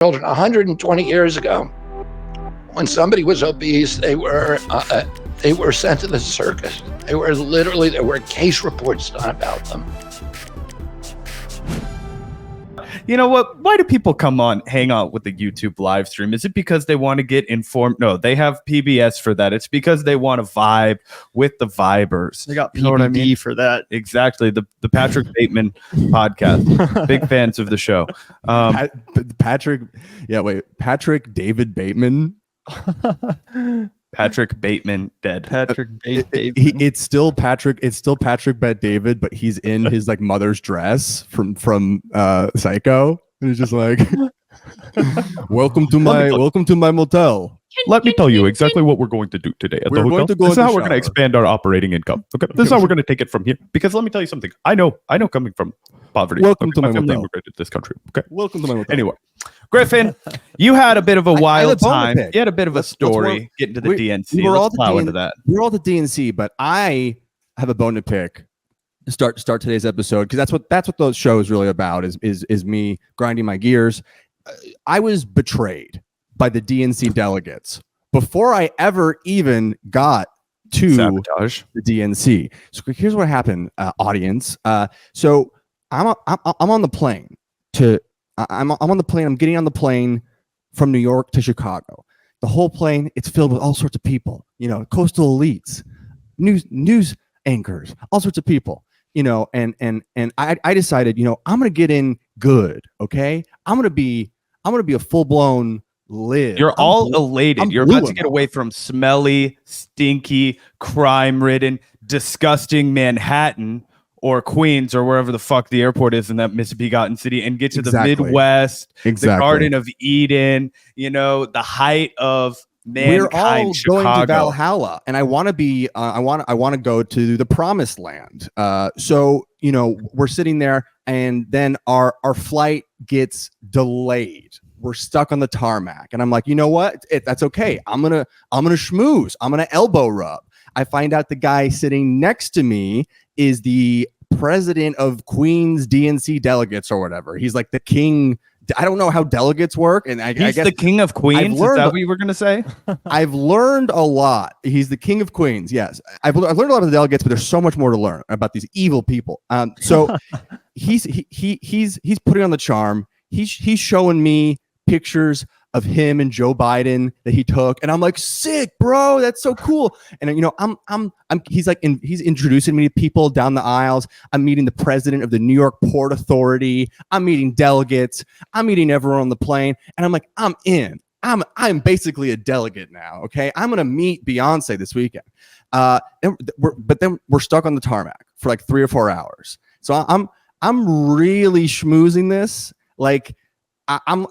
children. 120 years ago, when somebody was obese, they were sent to the circus. There were case reports done about them. You know what? Why do people hang out with the YouTube live stream? Is it because they want to get informed? No, they have PBS for that. It's because they want to vibe with the vibers. They got PBD You know what I mean? for that. Exactly. The Patrick Bateman podcast. Big fans of the show. Patrick David Bateman. Patrick Bateman dead. It's still Patrick Bet David, but he's in his like mother's dress from Psycho, and he's just like, welcome to my motel. Let me tell you exactly what we're going to do today at the hotel. This is how we're going to expand our operating income. Okay, this is how we're going to take it from here. Because let me tell you something. I know coming from poverty. Welcome to my family motel. Immigrated to this country. Okay, welcome to my motel. Anyway, Griffin, you had a bit of a wild time. You had a bit of a story getting to the DNC. Let's plow into that. We're all the DNC, but I have a bone to pick to start today's episode, because that's what the show is really about. Is me grinding my gears. I was betrayed by the DNC delegates before I ever even got to Sabotage. The DNC. So here's what happened, audience. So I'm on the plane I'm on the plane. I'm getting on the plane from New York to Chicago. The whole plane, it's filled with all sorts of people, coastal elites, news anchors, all sorts of people, and I decided, I'm going to get in good. Okay. I'm going to be a full blown live. You're all elated. You're about to get away from smelly, stinky, crime-ridden, disgusting Manhattan or Queens or wherever the fuck the airport is in that Mississippi-gotten city, and get to the Midwest, the Garden of Eden, the height of mankind. We're all Chicago. going to Valhalla, and I want to be. I want to go to the Promised Land. So we're sitting there, and then our flight gets delayed. We're stuck on the tarmac, and I'm like, you know what? That's okay. I'm gonna schmooze. I'm gonna elbow rub. I find out the guy sitting next to me is the president of Queens DNC Delegates or whatever. He's like the king. I don't know how delegates work, and I guess the king of Queens. Is that what you were gonna say? I've learned a lot. He's the king of Queens. Yes, I've learned a lot of the delegates, but there's so much more to learn about these evil people. So he's putting on the charm. He's showing me pictures of him and Joe Biden that he took, and I'm like, sick, bro, that's so cool. And he's introducing me to people down the aisles. I'm meeting the president of the New York Port Authority. I'm meeting delegates. I'm meeting everyone on the plane, and I'm like, I'm in. I'm basically a delegate now. Okay, I'm gonna meet Beyonce this weekend. But then we're stuck on the tarmac for like 3 or 4 hours. So I'm really schmoozing this. Like, I'm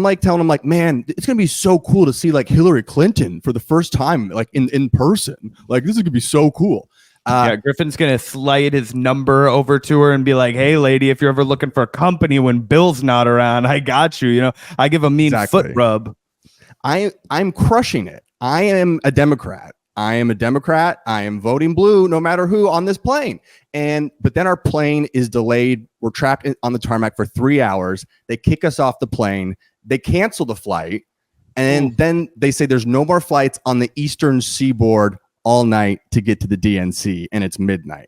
like telling him, like, man, it's gonna be so cool to see like Hillary Clinton for the first time, like in person. Like, this is gonna be so cool. Griffin's gonna slide his number over to her and be like, hey lady, if you're ever looking for a company when Bill's not around, I got you. I give a mean foot rub. I'm crushing it. I am a Democrat. I am voting blue no matter who on this plane. But then our plane is delayed. We're trapped on the tarmac for 3 hours. They kick us off the plane. They cancel the flight. And then they say there's no more flights on the Eastern Seaboard all night to get to the DNC. And it's midnight.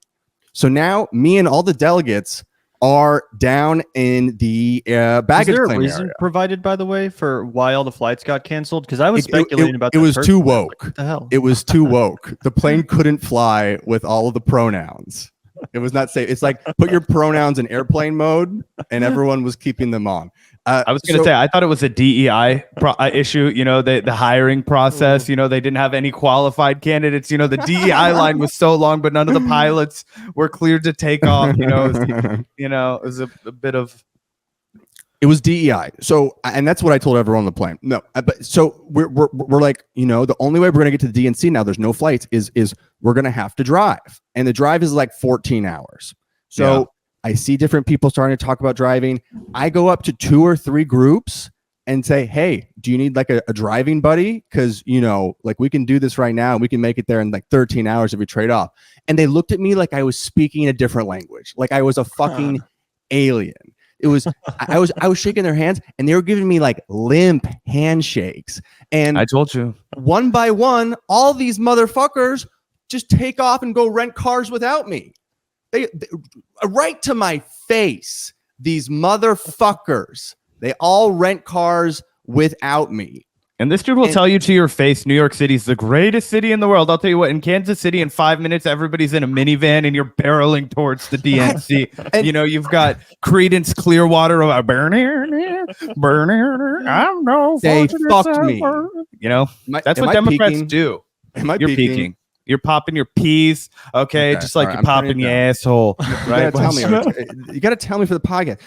So now me and all the delegates are down in the baggage claim area. Is there a reason provided, by the way, for why all the flights got canceled? Because I was speculating about that. It was too woke. Like, what the hell? It was too woke. The plane couldn't fly with all of the pronouns. It was not safe. It's like, put your pronouns in airplane mode, and everyone was keeping them on. I was going to say, I thought it was a DEI issue, the hiring process, they didn't have any qualified candidates, the DEI line was so long, but none of the pilots were cleared to take off, it was a bit of. It was DEI. So, and that's what I told everyone on the plane. No, but so we're like, the only way we're going to get to the DNC now, there's no flights, is we're going to have to drive. And the drive is like 14 hours. So yeah. I see different people starting to talk about driving. I go up to 2 or 3 groups and say, hey, do you need like a driving buddy? Because, like, we can do this right now. And we can make it there in like 13 hours if we trade off. And they looked at me like I was speaking a different language. Like I was a fucking alien. It was I was shaking their hands, and they were giving me like limp handshakes. And I told you, one by one, all these motherfuckers just take off and go rent cars without me. They right to my face. These motherfuckers, they all rent cars without me. and this dude will tell you to your face, New York City is the greatest city in the world. I'll tell you what, in Kansas City, in 5 minutes, everybody's in a minivan and you're barreling towards the DNC. And you know, you've got Creedence Clearwater, burn here, I'm no. They fucked me. You know, that's what Democrats do. Am I You're peeking. You're popping your peas, okay? Just like you're popping your asshole. Right? You gotta tell me for the podcast.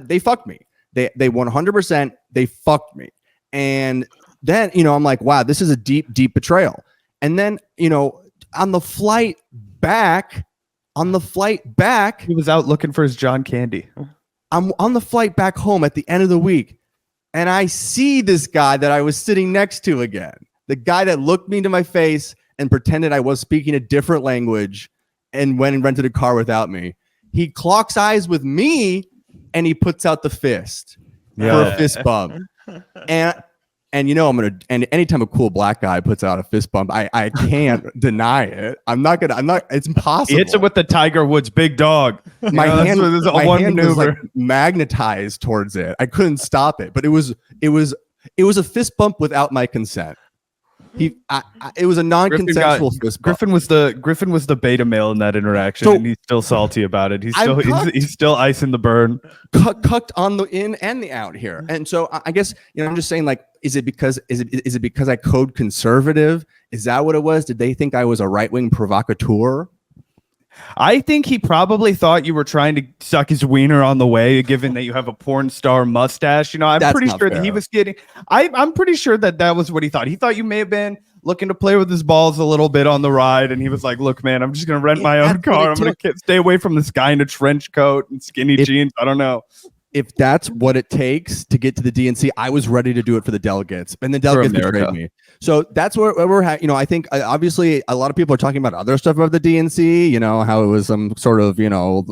They fucked me. They 100%. They fucked me. And then, you know, I'm like, wow, this is a deep, deep betrayal. And then, you know, on the flight back, he was out looking for his John Candy. I'm on the flight back home at the end of the week, and I see this guy that I was sitting next to again. The guy that looked me into my face and pretended I was speaking a different language and went and rented a car without me. He clocks eyes with me and he puts out the fist for a fist bump. And you know, and anytime a cool black guy puts out a fist bump, I can't deny it. It's impossible. He hits it with the Tiger Woods big dog. My hand was like magnetized towards it. I couldn't stop it, but it was a fist bump without my consent. It was a non-consensual fist bump. Griffin was the beta male in that interaction, and he's still salty about it. He's still icing the burn. Cucked on the in and the out here. And so I guess, you know, I'm just saying, like, is it because I code conservative? Is that what it was? Did they think I was a right-wing provocateur? I think he probably thought you were trying to suck his wiener on the way, given that you have a porn star mustache. You know, I'm pretty sure that he was getting. I'm pretty sure that was what he thought. He thought you may have been looking to play with his balls a little bit on the ride, and he was like, "Look, man, I'm just gonna rent my own car. I'm gonna stay away from this guy in a trench coat and skinny jeans. I don't know." If that's what it takes to get to the DNC, I was ready to do it for the delegates, and the delegates betrayed me. So that's where we're at. You know, I think obviously a lot of people are talking about other stuff about the DNC. You know, how it was some sort of, you know,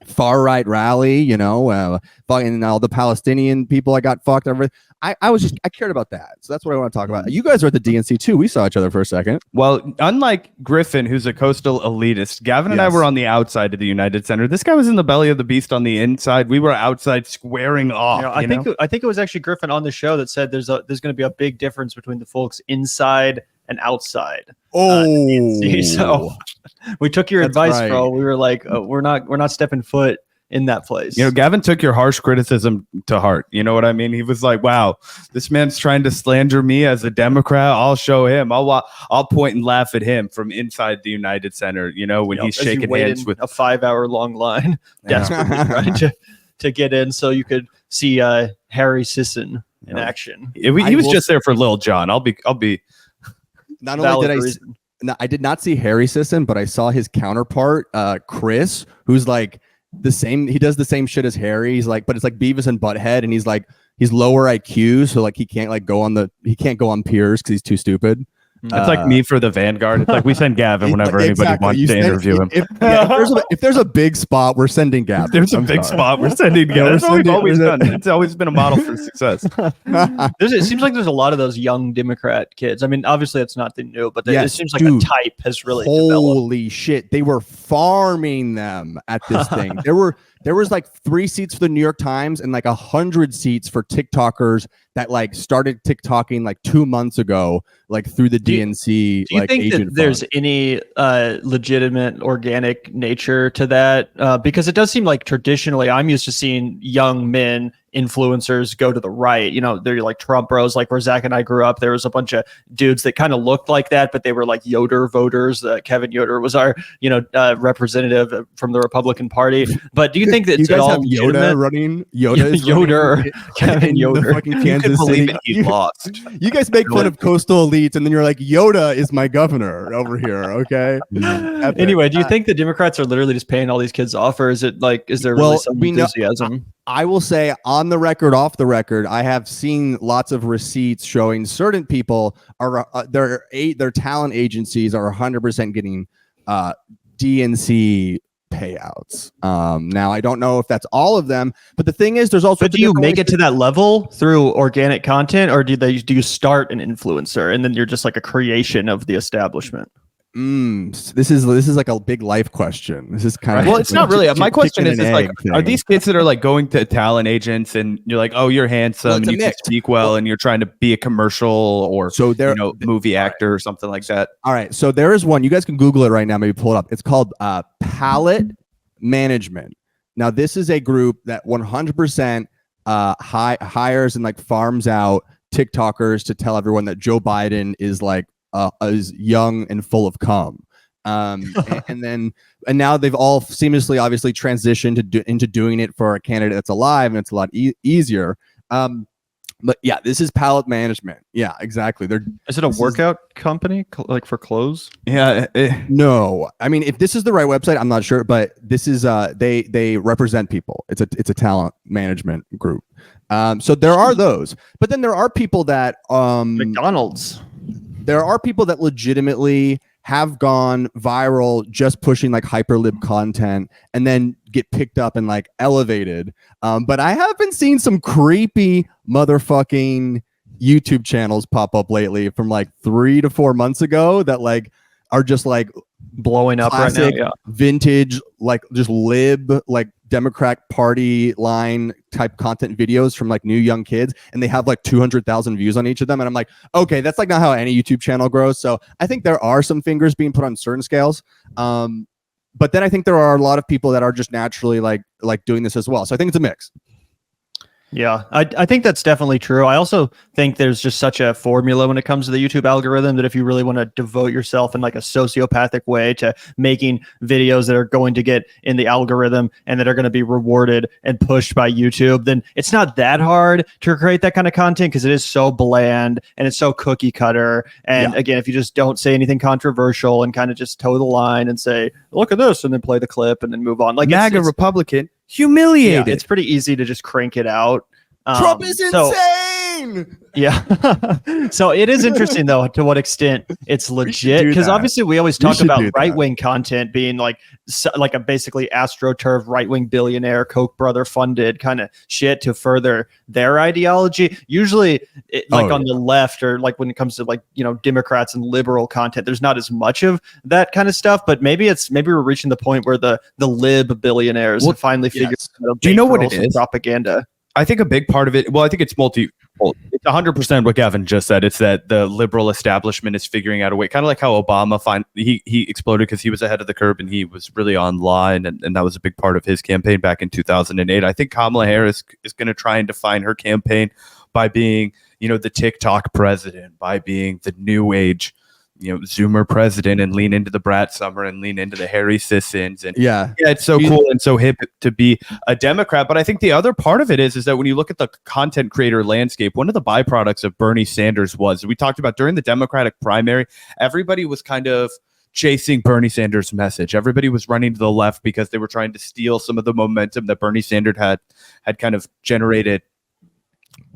far right rally. You know, fucking all the Palestinian people I got fucked. Everything. I cared about that. So that's what I want to talk about. You guys are at the DNC too. We saw each other for a second. Well, unlike Griffin, who's a coastal elitist, Gavin and I were on the outside of the United Center. This guy was in the belly of the beast on the inside. We were outside squaring off. You know, I think it was actually Griffin on the show that said there's going to be a big difference between the folks inside and outside. So we took your advice, right, bro. We were like, we're not stepping foot in that place. You know, Gavin took your harsh criticism to heart. You know what I mean? He was like, wow, this man's trying to slander me as a Democrat. I'll show him. I'll point and laugh at him from inside the United Center, you know, when he's shaking hands with a 5-hour long line, desperately trying to get in so you could see Harry Sisson in action. He was just there for Lil Jon. I'll be not only did I did not see Harry Sisson, but I saw his counterpart, Chris, who's like the same. He does the same shit as Harry. He's like, but it's like Beavis and Butthead, and he's lower IQ, so like he can't go on peers because he's too stupid. It's like me for the Vanguard. It's like we send Gavin whenever anybody wants to interview him. If there's a big spot, we're sending Gavin. There's a big spot, we're sending Gavin. That's what we've always done. It's always been a model for success. It seems like there's a lot of those young Democrat kids. I mean, obviously it's not the new, but it seems like a type has really developed. Holy shit. They were farming them at this thing. There was like 3 seats for the New York Times and like 100 seats for TikTokers that like started TikToking like 2 months ago, like through the DNC. Do you think that there's any legitimate organic nature to that? Because it does seem like traditionally I'm used to seeing young men influencers go to the right. You know, they're like Trump bros, like where Zach and I grew up. There was a bunch of dudes that kind of looked like that, but they were like Yoder voters. Kevin Yoder was our, representative from the Republican Party. But do you think that you it's guys at all have Yoda running? Yoder, Kevin Yoder. Kansas City. He lost. You guys make fun of coastal elites, and then you're like, Yoda is my governor over here. Okay. Anyway, do you think the Democrats are literally just paying all these kids off, or is it like, is there really some enthusiasm? I will say on the record, off the record, I have seen lots of receipts showing certain people are their talent agencies are 100% getting DNC payouts. Now I don't know if that's all of them, but the thing is, there's also. But do you make it to that level through organic content, or do you start an influencer and then you're just like a creation of the establishment? This is like a big life question. This is kind of well, it's not really. My question is like, are these kids that are like going to talent agents and you're like, oh, you're handsome and you can speak well and you're trying to be a commercial or movie actor or something like that? All right, so there is one. You guys can Google it right now. Maybe pull it up. It's called Palette Management. Now, this is a group that 100% hires and like farms out TikTokers to tell everyone that Joe Biden is like is young and full of cum. And now they've all seamlessly obviously transitioned into doing it for a candidate that's alive, and it's a lot easier. But yeah, this is Palette Management. Yeah, exactly. Is it a workout company like for clothes? Yeah. No, I mean, if this is the right website, I'm not sure, but this is they represent people. It's a talent management group. So there are those, but then there are people that McDonald's. There are people that legitimately have gone viral just pushing like hyperlib content and then get picked up and like elevated. But I have been seeing some creepy motherfucking YouTube channels pop up lately from like 3 to 4 months ago that like are just like blowing up right now. Yeah. Vintage, like just lib, like Democrat Party line type content videos from like new young kids, and they have like 200,000 views on each of them. And I'm like, okay, that's like not how any YouTube channel grows. So I think there are some fingers being put on certain scales. But then I think there are a lot of people that are just naturally like doing this as well. So I think it's a mix. Yeah, I think that's definitely true. I also think there's just such a formula when it comes to the YouTube algorithm that if you really want to devote yourself in like a sociopathic way to making videos that are going to get in the algorithm and that are going to be rewarded and pushed by YouTube, then it's not that hard to create that kind of content because it is so bland and it's so cookie cutter. And again, if you just don't say anything controversial and kind of just toe the line and say, look at this, and then play the clip and then move on. Like MAGA Republican. Humiliated. Yeah, it's pretty easy to just crank it out. Trump is insane. Yeah. So it is interesting though to what extent it's legit, because obviously we always talk about right-wing content being like a basically astroturf right-wing billionaire Koch brother funded kind of shit to further their ideology. Usually on the left, or like when it comes to like, Democrats and liberal content, there's not as much of that kind of stuff, but maybe we're reaching the point where the lib billionaires have finally figured out. Do you know what it is? Propaganda. I think a big part of it, I think it's multi-fold. It's 100% what Gavin just said. It's that the liberal establishment is figuring out a way, kind of like how Obama he exploded because he was ahead of the curve and he was really online, and that was a big part of his campaign back in 2008. I think Kamala Harris is going to try and define her campaign by being, the TikTok president, by being the new age Zoomer president, and lean into the Brat Summer and lean into the Harry Sissons. And it's so cool and so hip to be a Democrat. But I think the other part of it is that when you look at the content creator landscape, one of the byproducts of Bernie Sanders we talked about during the Democratic primary, everybody was kind of chasing Bernie Sanders' message. Everybody was running to the left because they were trying to steal some of the momentum that Bernie Sanders had kind of generated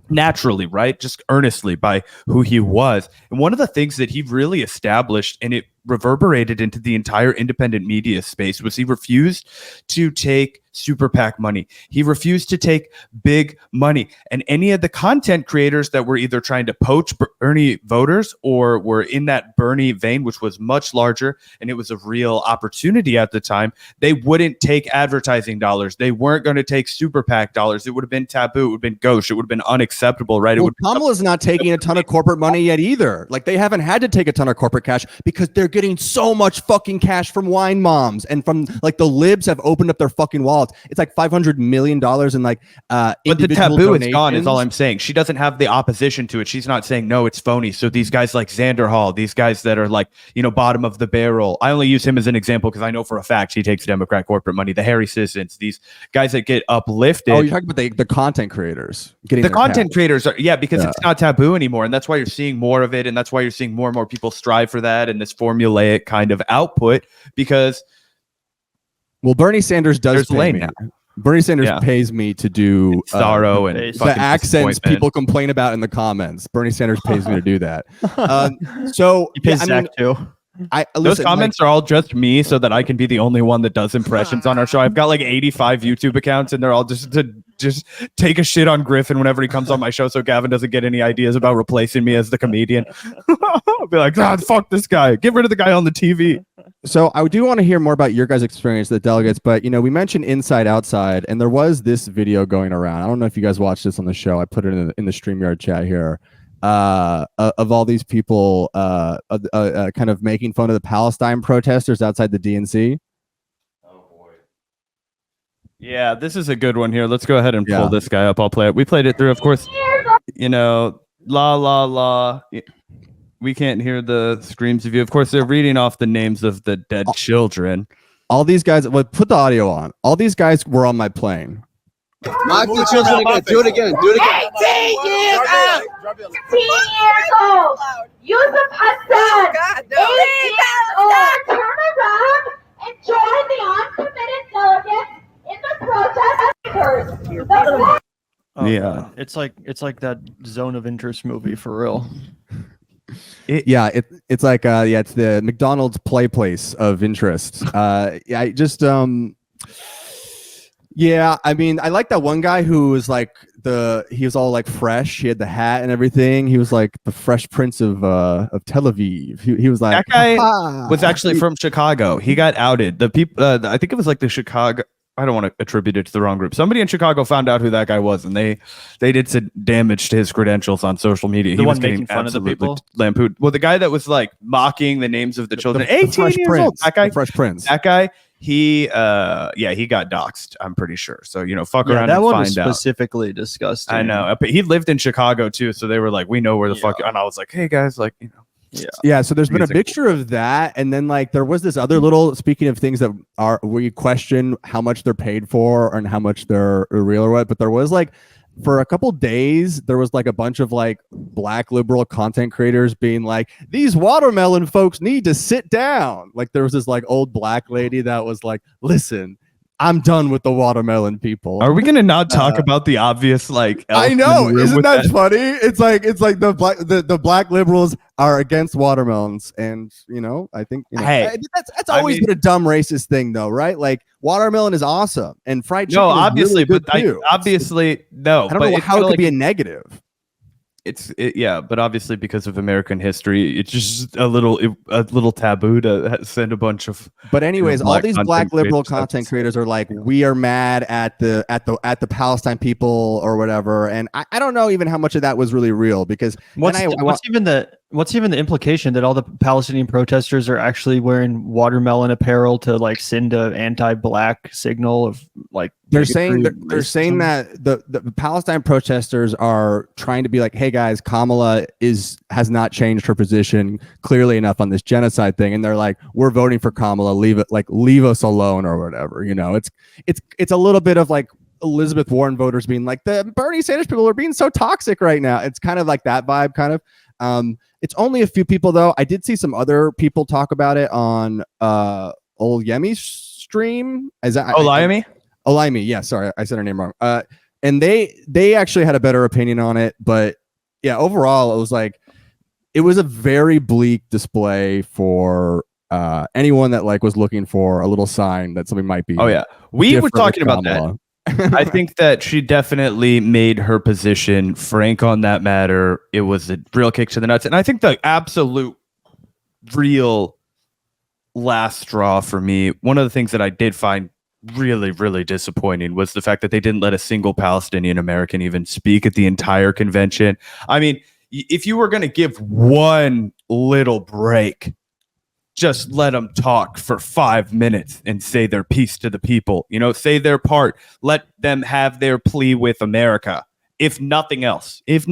naturally, right? Just earnestly by who he was. And one of the things that he really established, and it reverberated into the entire independent media space, was he refused to take super PAC money. He refused to take big money. And any of the content creators that were either trying to poach Bernie voters or were in that Bernie vein, which was much larger and it was a real opportunity at the time, they wouldn't take advertising dollars. They weren't going to take super PAC dollars. It would have been taboo. It would have been gauche. It would have been unacceptable, right? Kamala's not taking a ton of corporate money yet either. Like, they haven't had to take a ton of corporate cash because they're getting so much fucking cash from wine moms and from like the libs have opened up their fucking wallets. It's like $500 million in like but the taboo is gone is all I'm saying. She doesn't have the opposition to it. She's not saying no, it's phony. So these guys like Xander Hall, these guys that are like, bottom of the barrel, I only use him as an example because I know for a fact he takes Democrat corporate money. The Harry Sissons, these guys that get uplifted. Oh, you're talking about the content creators getting the content creators are because it's not taboo anymore, and that's why you're seeing more of it, and that's why you're seeing more and more people strive for that and this formulaic kind of output, because Bernie Sanders does pay me. Now. Bernie Sanders pays me to do sorrow and the accents people complain about in the comments. Bernie Sanders pays me to do that. So he pays Zach too. Those comments are all just me so that I can be the only one that does impressions on our show. I've got like 85 YouTube accounts and they're all just to take a shit on Griffin whenever he comes on my show so Gavin doesn't get any ideas about replacing me as the comedian. I'll be like, God, fuck this guy. Get rid of the guy on the TV. So I do want to hear more about your guys' experience with the delegates, but we mentioned Inside Outside, and there was this video going around. I don't know if you guys watched this on the show. I put it in the StreamYard chat here. Of all these people kind of making fun of the Palestine protesters outside the DNC. Oh boy. Yeah, this is a good one here. Let's go ahead and pull this guy up. I'll play it. We played it through, of course. La la la. We can't hear the screams of you. Of course, they're reading off the names of the dead children. All these guys, put the audio on. All these guys were on my plane. Knock the children again. Do it again. 18 years old. 18 years old. Yusuf Hassan. 18 years old. Turn around and join the uncommitted delegates in the protest. Yeah, it's like that Zone of Interest movie for real. It's like it's the McDonald's play place of interest. I mean, I like that one guy who was like he was all like fresh. He had the hat and everything. He was like the Fresh Prince of Tel Aviv. He was like, that guy was actually from Chicago. He got outed. The people, I think it was like the Chicago. I don't want to attribute it to the wrong group. Somebody in Chicago found out who that guy was, and they did some damage to his credentials on social media. The he one was making fun of the people, lampooned. Well, the guy that was like mocking the names of the children. 18 years old. That guy, Fresh Prince. That guy. He got doxxed. I'm pretty sure. So fuck around. That and one find was specifically disgusting. I know, but he lived in Chicago too, so they were like, we know where the fuck. And I was like, hey guys, like Yeah, so there's been a mixture of that, and then like there was this other little, speaking of things that are where you question how much they're paid for and how much they're real or what, but there was like for a couple days there was like a bunch of like black liberal content creators being like, these watermelon folks need to sit down. Like there was this like old black lady that was like, listen, I'm done with the watermelon people. Are we gonna not talk about the obvious like? I know, isn't that funny? It's like the black liberals are against watermelons, and I think hey, that's always been a dumb racist thing, though, right? Like watermelon is awesome, and fried chicken. No, obviously, is really but obviously no. I don't know how it could be a negative. But obviously because of American history, it's just a little taboo to send a bunch of. But anyways, all these black liberal content creators are like, we are mad at the Palestine people or whatever, and I don't know even how much of that was really real, because what's even the implication that all the Palestinian protesters are actually wearing watermelon apparel to like send an anti-black signal of like they're saying that the Palestine protesters are trying to be like, hey guys, Kamala has not changed her position clearly enough on this genocide thing, and they're like, we're voting for Kamala, leave us alone or whatever. It's a little bit of like Elizabeth Warren voters being like, the Bernie Sanders people are being so toxic right now. It's kind of like that vibe, kind of. It's only a few people though. I did see some other people talk about it on old Yemi's stream. Olayemi? Olayemi, yeah, sorry, I said her name wrong. And they actually had a better opinion on it, but yeah, overall it was a very bleak display for anyone that like was looking for a little sign that something might be. Oh yeah, we were talking about that. I think that she definitely made her position frank on that matter. It was a real kick to the nuts, and I think the absolute real last straw for me, one of the things that I did find really, really disappointing was the fact that they didn't let a single Palestinian American even speak at the entire convention. I mean, if you were going to give one little break, just let them talk for 5 minutes and say their piece to the people, say their part, let them have their plea with America. If nothing else, it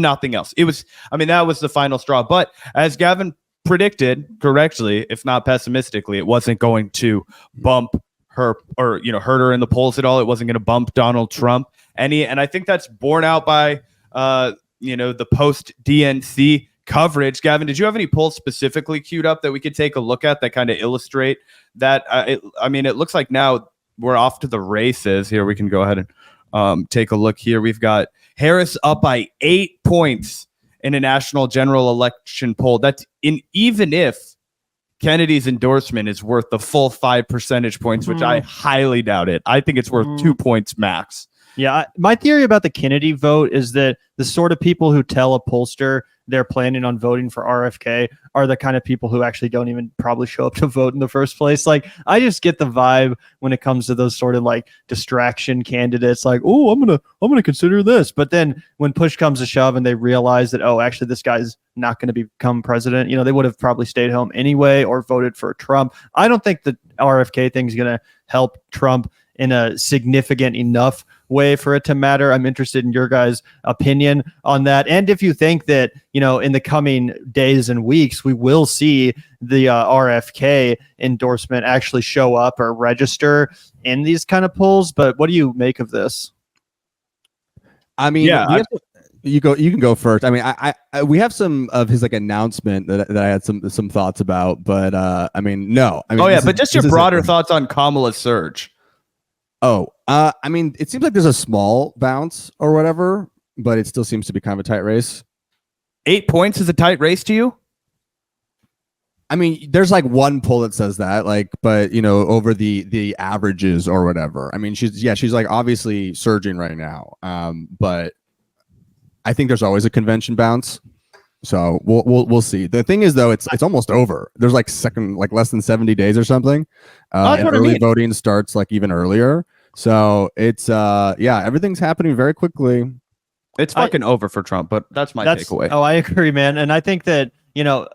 was, that was the final straw. But as Gavin predicted correctly, if not pessimistically, it wasn't going to bump her or hurt her in the polls at all. It wasn't going to bump Donald Trump and I think that's borne out by the post DNC coverage. Gavin, did you have any polls specifically queued up that we could take a look at that kind of illustrate that? It looks like now we're off to the races here. We can go ahead and take a look here. We've got Harris up by 8 points in a national general election poll. That's even if Kennedy's endorsement is worth the full 5 percentage points, which I highly doubt it. I think it's worth 2 points max. Yeah, my theory about the Kennedy vote is that the sort of people who tell a pollster they're planning on voting for RFK are the kind of people who actually don't even probably show up to vote in the first place. Like, I just get the vibe when it comes to those sort of like distraction candidates, like, oh, I'm gonna consider this. But then when push comes to shove and they realize that, oh, actually this guy's not going to become president, they would have probably stayed home anyway or voted for Trump. I don't think the RFK thing is going to help Trump in a significant enough way for it to matter. I'm interested in your guys' opinion on that. And if you think that, in the coming days and weeks, we will see the RFK endorsement actually show up or register in these kind of polls. But what do you make of this? I mean, you can go first. I mean, I we have some of his like announcement that I had some thoughts about, but I mean, no. I mean, but just your broader thoughts on Kamala's surge. I mean, it seems like there's a small bounce or whatever, but it still seems to be kind of a tight race. 8 points is a tight race to you? I mean, there's like one poll that says that, like, but over the averages or whatever. I mean, she's like obviously surging right now. But I think there's always a convention bounce. So we'll see. The thing is, though, it's almost over. There's like less than 70 days or something. And early voting starts like even earlier. So it's everything's happening very quickly. It's fucking over for Trump, but that's my takeaway. Oh, I agree, man. And I think that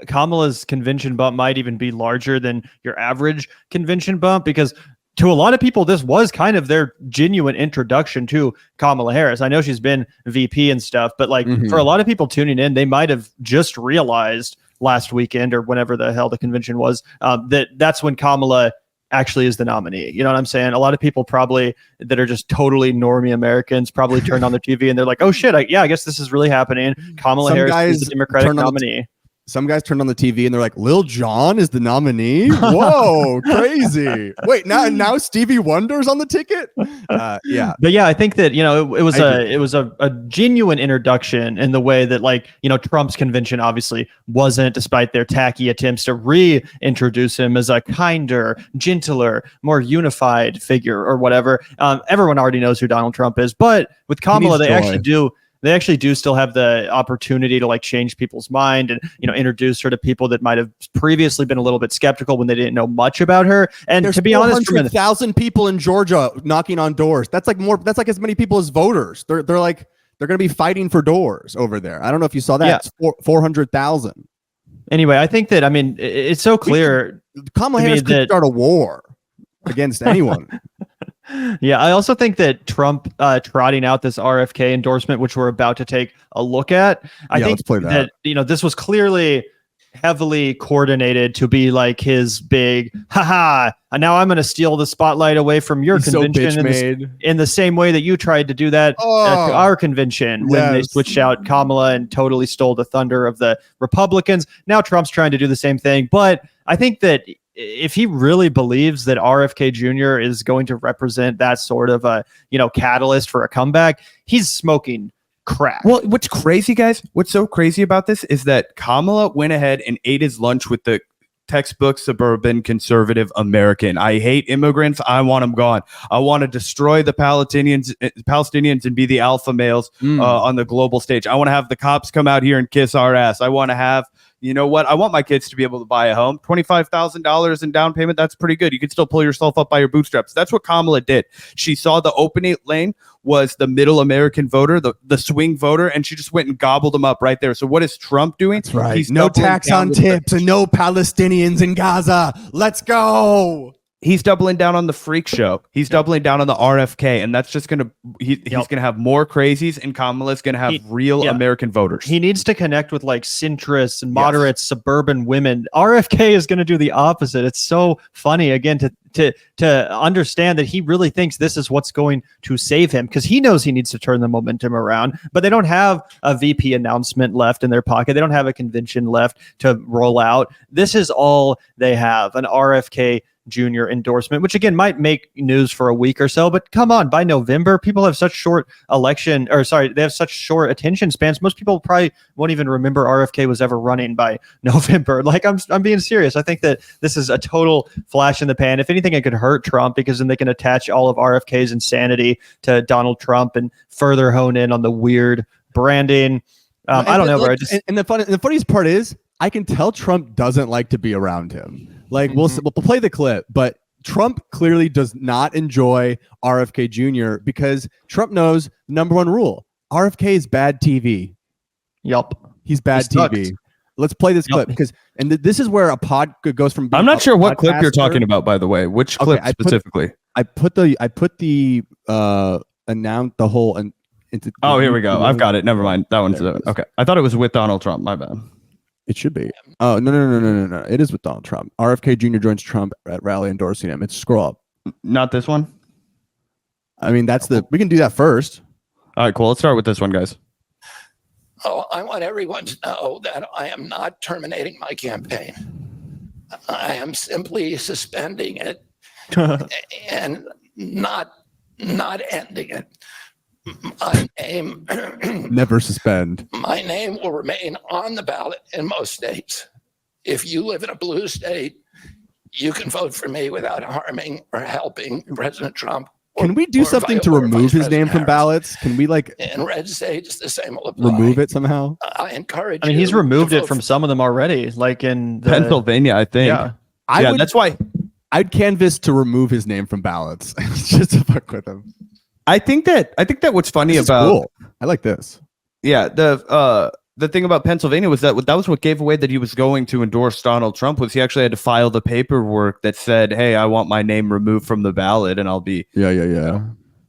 Kamala's convention bump might even be larger than your average convention bump, because to a lot of people, this was kind of their genuine introduction to Kamala Harris. I know she's been VP and stuff, but like for a lot of people tuning in, they might have just realized last weekend or whenever the hell the convention was, that's when Kamala actually is the nominee. You know what I'm saying? A lot of people probably that are just totally normie Americans probably turned on their TV and they're like, oh shit, I guess this is really happening. Kamala Harris is the Democratic nominee. Some guys turned on the TV and they're like, Lil Jon is the nominee? Whoa, crazy. Wait, now Stevie Wonder's on the ticket? Yeah. But yeah, I think that, it was a genuine introduction in the way that, like, Trump's convention obviously wasn't, despite their tacky attempts to reintroduce him as a kinder, gentler, more unified figure or whatever. Everyone already knows who Donald Trump is, but with Kamala, they actually do still have the opportunity to like change people's mind and, introduce her to people that might have previously been a little bit skeptical when they didn't know much about her. And there's to be honest, 100,000 people in Georgia knocking on doors. That's like as many people as voters. They're going to be fighting for doors over there. I don't know if you saw that. Yeah. It's 400,000. Anyway, I think that, it's so clear. Kamala Harris could start a war against anyone. Yeah, I also think that Trump trotting out this RFK endorsement, which we're about to take a look at, I think that this was clearly heavily coordinated to be like his big, haha, now I'm going to steal the spotlight away from your convention in the same way that you tried to do that to our convention when they switched out Kamala and totally stole the thunder of the Republicans. Now Trump's trying to do the same thing. But I think that if he really believes that RFK Jr. is going to represent that sort of a, catalyst for a comeback, he's smoking crack. Well, what's crazy, guys, what's so crazy about this is that Kamala went ahead and ate his lunch with the textbook suburban conservative American. I hate immigrants. I want them gone. I want to destroy the Palestinians and be the alpha males on the global stage. I want to have the cops come out here and kiss our ass. I want to have, I want my kids to be able to buy a home. $25,000 in down payment. That's pretty good. You can still pull yourself up by your bootstraps. That's what Kamala did. She saw the opening lane was the middle American voter, the swing voter, and she just went and gobbled them up right there. So what is Trump doing? That's right. He's no tax on tips and no Palestinians in Gaza. Let's go. He's doubling down on the freak show. He's doubling down on the RFK, and that's just he's gonna have more crazies, and Kamala's gonna have real American voters. He needs to connect with like centrists and moderates, suburban women. RFK is gonna do the opposite. It's so funny again to understand that he really thinks this is what's going to save him, because he knows he needs to turn the momentum around, but they don't have a VP announcement left in their pocket. They don't have a convention left to roll out. This is all they have, an RFK Jr. endorsement, which again might make news for a week or so, but come on, by November, people have such short they have such short attention spans. Most people probably won't even remember RFK was ever running by November. Like, I'm being serious. I think that this is a total flash in the pan. If anything, it could hurt Trump, because then they can attach all of RFK's insanity to Donald Trump and further hone in on the weird branding. I don't know, bro. And the funniest part is, I can tell Trump doesn't like to be around him. Like, we'll play the clip, but Trump clearly does not enjoy RFK Jr. because Trump knows the number one rule: RFK is bad TV. Yup, he's bad TV. Let's play this clip, because this is where a pod goes from. I'm not sure what clip you're talking about, by the way. Which clip specifically? I put the announce the whole and. Oh, here we go. I've got it. Never mind. That one's okay. I thought it was with Donald Trump. My bad. It should be. Oh, no. It is with Donald Trump. RFK Jr. joins Trump at rally endorsing him. It's scroll up. Not this one. I mean, we can do that first. All right, cool. Let's start with this one, guys. Oh, I want everyone to know that I am not terminating my campaign. I am simply suspending it and not ending it. My name never suspend. My name will remain on the ballot in most states. If you live in a blue state, you can vote for me without harming or helping President Trump. Can we do something to remove his name from ballots? Can we in red states the same will apply. Remove it somehow? I encourage. I mean, he's removed it from some of them already, like in Pennsylvania, I think. Yeah, that's why I'd canvass to remove his name from ballots just to fuck with him. I think that what's funny about cool. I like this. Yeah, the thing about Pennsylvania was that was what gave away that he was going to endorse Donald Trump, was he actually had to file the paperwork that said, "Hey, I want my name removed from the ballot, and I'll be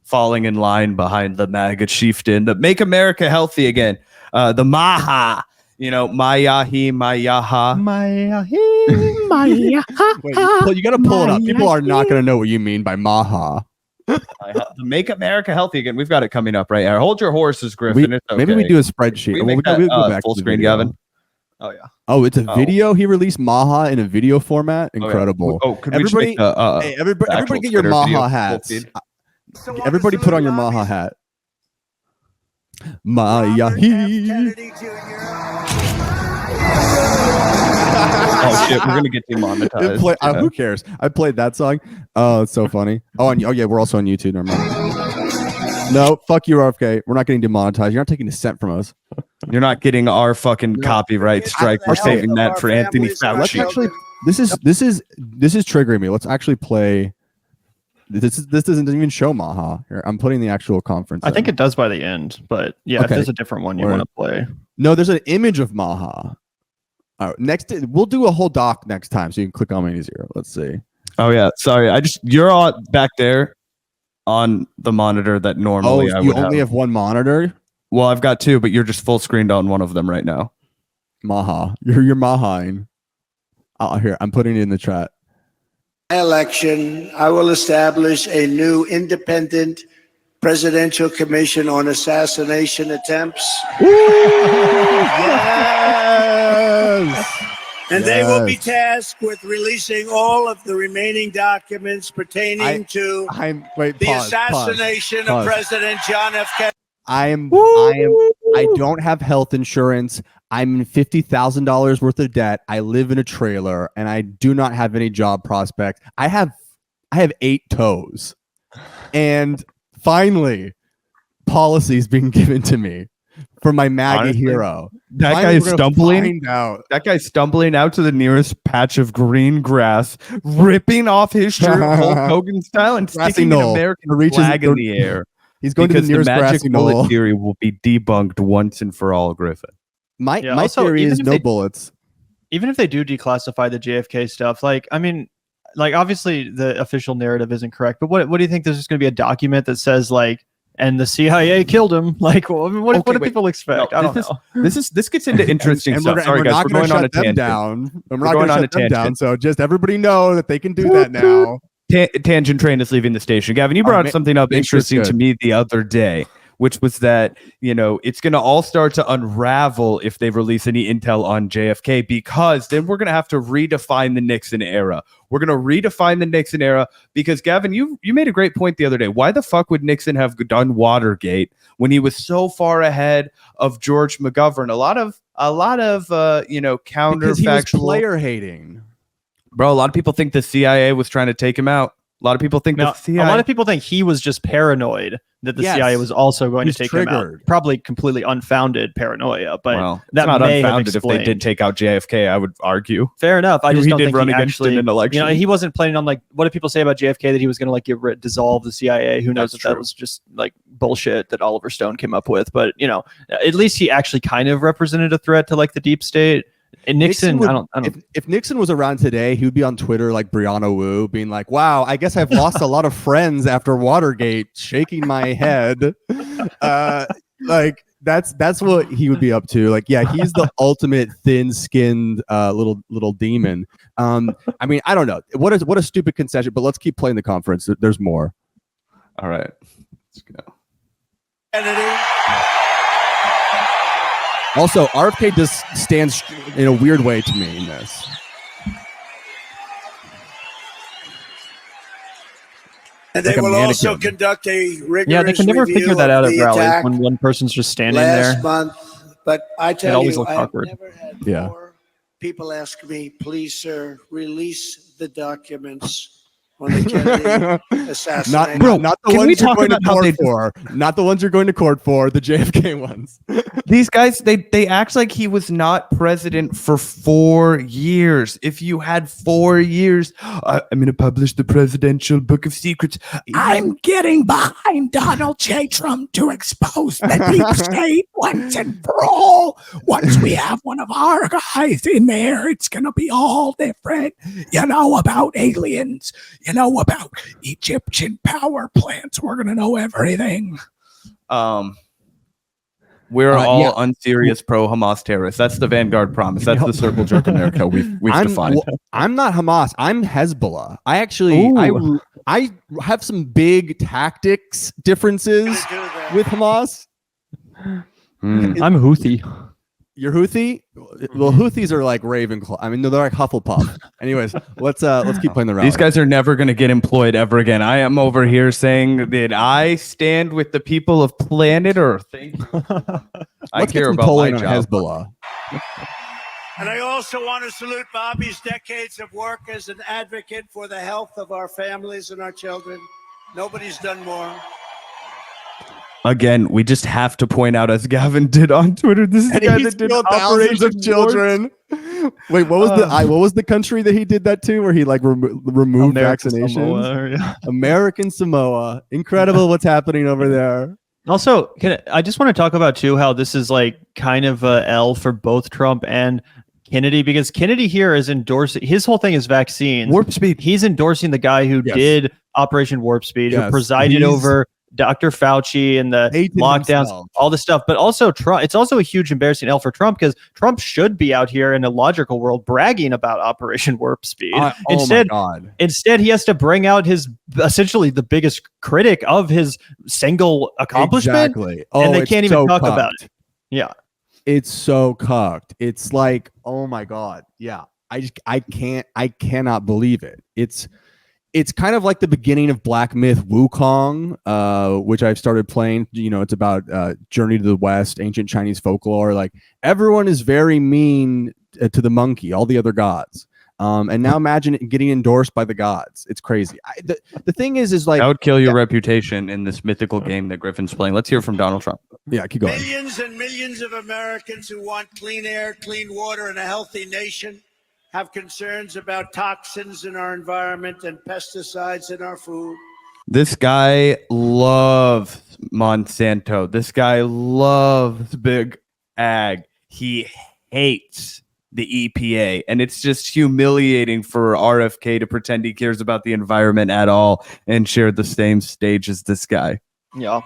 falling in line behind the MAGA chieftain, the Make America Healthy Again, the Maha." Mayahi, Mayaha. Mayahi, Mayaha. Wait, you got to pull it up. People are not going to know what you mean by Maha. The Make America Healthy Again. We've got it coming up right here. Hold your horses, Griffin. Maybe we do a spreadsheet. We'll go back full screen, Gavin. Oh yeah. Oh, it's a video. He released Maha in a video format. Incredible. Could everybody, everybody get your Maha hats. Everybody put on your Maha hat. Mayahi. Oh shit, we're gonna get demonetized. Who cares? I played that song. Oh, it's so funny. Oh yeah, we're also on YouTube. Never mind. No, fuck you, RFK. We're not getting demonetized. You're not taking a cent from us. You're not getting our fucking copyright strike. We're saving that for Anthony Fauci. Let's actually. This is triggering me. Let's actually play. This doesn't even show Maha. Here, I'm putting the actual conference. I think it does by the end, but yeah, if there's a different one you want to play. No, there's an image of Maha. All right, we'll do a whole doc next time, so you can click on my zero. Let's see. Oh yeah, sorry. You're all back there on the monitor that normally I would you only have one monitor. Well, I've got two, but you're just full screened on one of them right now. Maha, you're Mahaing. Here, I'm putting it in the chat. Election, I will establish a new independent presidential commission on assassination attempts. Yes. And they will be tasked with releasing all of the remaining documents pertaining to the assassination of President John F. Kennedy. I don't have health insurance. I'm in $50,000 worth of debt. I live in a trailer, and I do not have any job prospects. I have 8 toes, and finally, policies being given to me for my MAGA hero. That guy is stumbling. That guy's stumbling out to the nearest patch of green grass, ripping off his shirt, Hulk Hogan style, and sticking an American flag in the air. He's going to the nearest grassy knoll. Bullet theory will be debunked once and for all, Griffin. My theory is no bullets. Even if they do declassify the JFK stuff, obviously the official narrative isn't correct, but what do you think? There's just going to be a document that says and the CIA killed him. What do people expect? I don't know. This gets into interesting stuff. Sorry, guys, we're going on a tangent. We're not going to shut them down. So just everybody know that they can do that now. Tangent train is leaving the station. Gavin, you brought something up interesting to me the other day, which was that, it's going to all start to unravel if they release any intel on JFK, because then we're going to have to redefine the Nixon era. We're going to redefine the Nixon era because, Gavin, you made a great point the other day. Why the fuck would Nixon have done Watergate when he was so far ahead of George McGovern? A lot of counterfactual. Because he was player hating. Bro, a lot of people think the CIA was trying to take him out. A lot of people think the CIA. A lot of people think he was just paranoid that the CIA was also going to take him out. Probably completely unfounded paranoia, but that not may unfounded if they did take out JFK. I would argue. Fair enough. I just don't think run he against actually. an election. He wasn't planning on what did people say about JFK, that he was going to dissolve the CIA? Who knows if that was just bullshit that Oliver Stone came up with? But at least he actually kind of represented a threat to the deep state. And Nixon would, I don't. If Nixon was around today, he would be on Twitter like Brianna Wu, being like, "Wow, I guess I've lost a lot of friends after Watergate," shaking my head. That's what he would be up to. He's the ultimate thin-skinned little demon. I don't know. What a stupid concession. But let's keep playing the conference. There's more. All right, let's go. Kennedy. Also, RFK does stand in a weird way to me in this. And they will also conduct a rigorous Yeah, they can never figure that out at rallies when one person's just standing there. Last month, but I tell always you, looks I've awkward. never had more people ask me, "Please, sir, release the documents on the Kennedy assassination." Not the ones you're going to court for. Not the ones you're going to court for. The JFK ones. These guys, they act like he was not president for 4 years. If you had 4 years, I'm going to publish the presidential book of secrets. I'm getting behind Donald J. Trump to expose the deep state once and for all. Once we have one of our guys in there, it's going to be all different. About aliens. About Egyptian power plants. We're going to know everything. We're all unserious pro-Hamas terrorists. That's the Vanguard promise. That's the circle jerk America we've defined. I'm not Hamas. I'm Hezbollah. I actually I have some big tactics differences with Hamas. I'm Houthi. You're Houthi? Well, Houthis are like Ravenclaw. They're like Hufflepuff. Anyways, let's keep playing the rally. These guys are never going to get employed ever again. I am over here saying that I stand with the people of planet Earth. I care about my job. Hezbollah. And I also want to salute Bobby's decades of work as an advocate for the health of our families and our children. Nobody's done more. Again, we just have to point out, as Gavin did on Twitter, this is the guy that did thousands of children. Wait, what was the country that he did that to, where he removed vaccinations? American Samoa. Incredible what's happening over there. Also, I just want to talk about too how this is kind of a L for both Trump and Kennedy, because Kennedy here is endorsing, his whole thing is vaccines. Warp Speed. He's endorsing the guy who did Operation Warp Speed, who presided over Dr. Fauci and the lockdowns, all this stuff. But also Trump, it's also a huge embarrassing L for Trump, because Trump should be out here in a logical world bragging about Operation Warp Speed. Instead, he has to bring out his essentially the biggest critic of his single accomplishment. Exactly. And they can't even talk about it. Yeah. It's so cucked. It's like, oh my God. Yeah. I cannot believe it. It's kind of like the beginning of Black Myth Wukong, which I've started playing. It's about Journey to the West, ancient Chinese folklore. Everyone is very mean to the monkey, all the other gods. And now imagine it getting endorsed by the gods. It's crazy. The thing is that would kill your reputation in this mythical game that Griffin's playing. Let's hear from Donald Trump. Yeah, keep going. Millions and millions of Americans who want clean air, clean water, and a healthy nation have concerns about toxins in our environment and pesticides in our food. This guy loves Monsanto. This guy loves Big Ag. He hates the EPA. And it's just humiliating for RFK to pretend he cares about the environment at all and share the same stage as this guy. Yeah.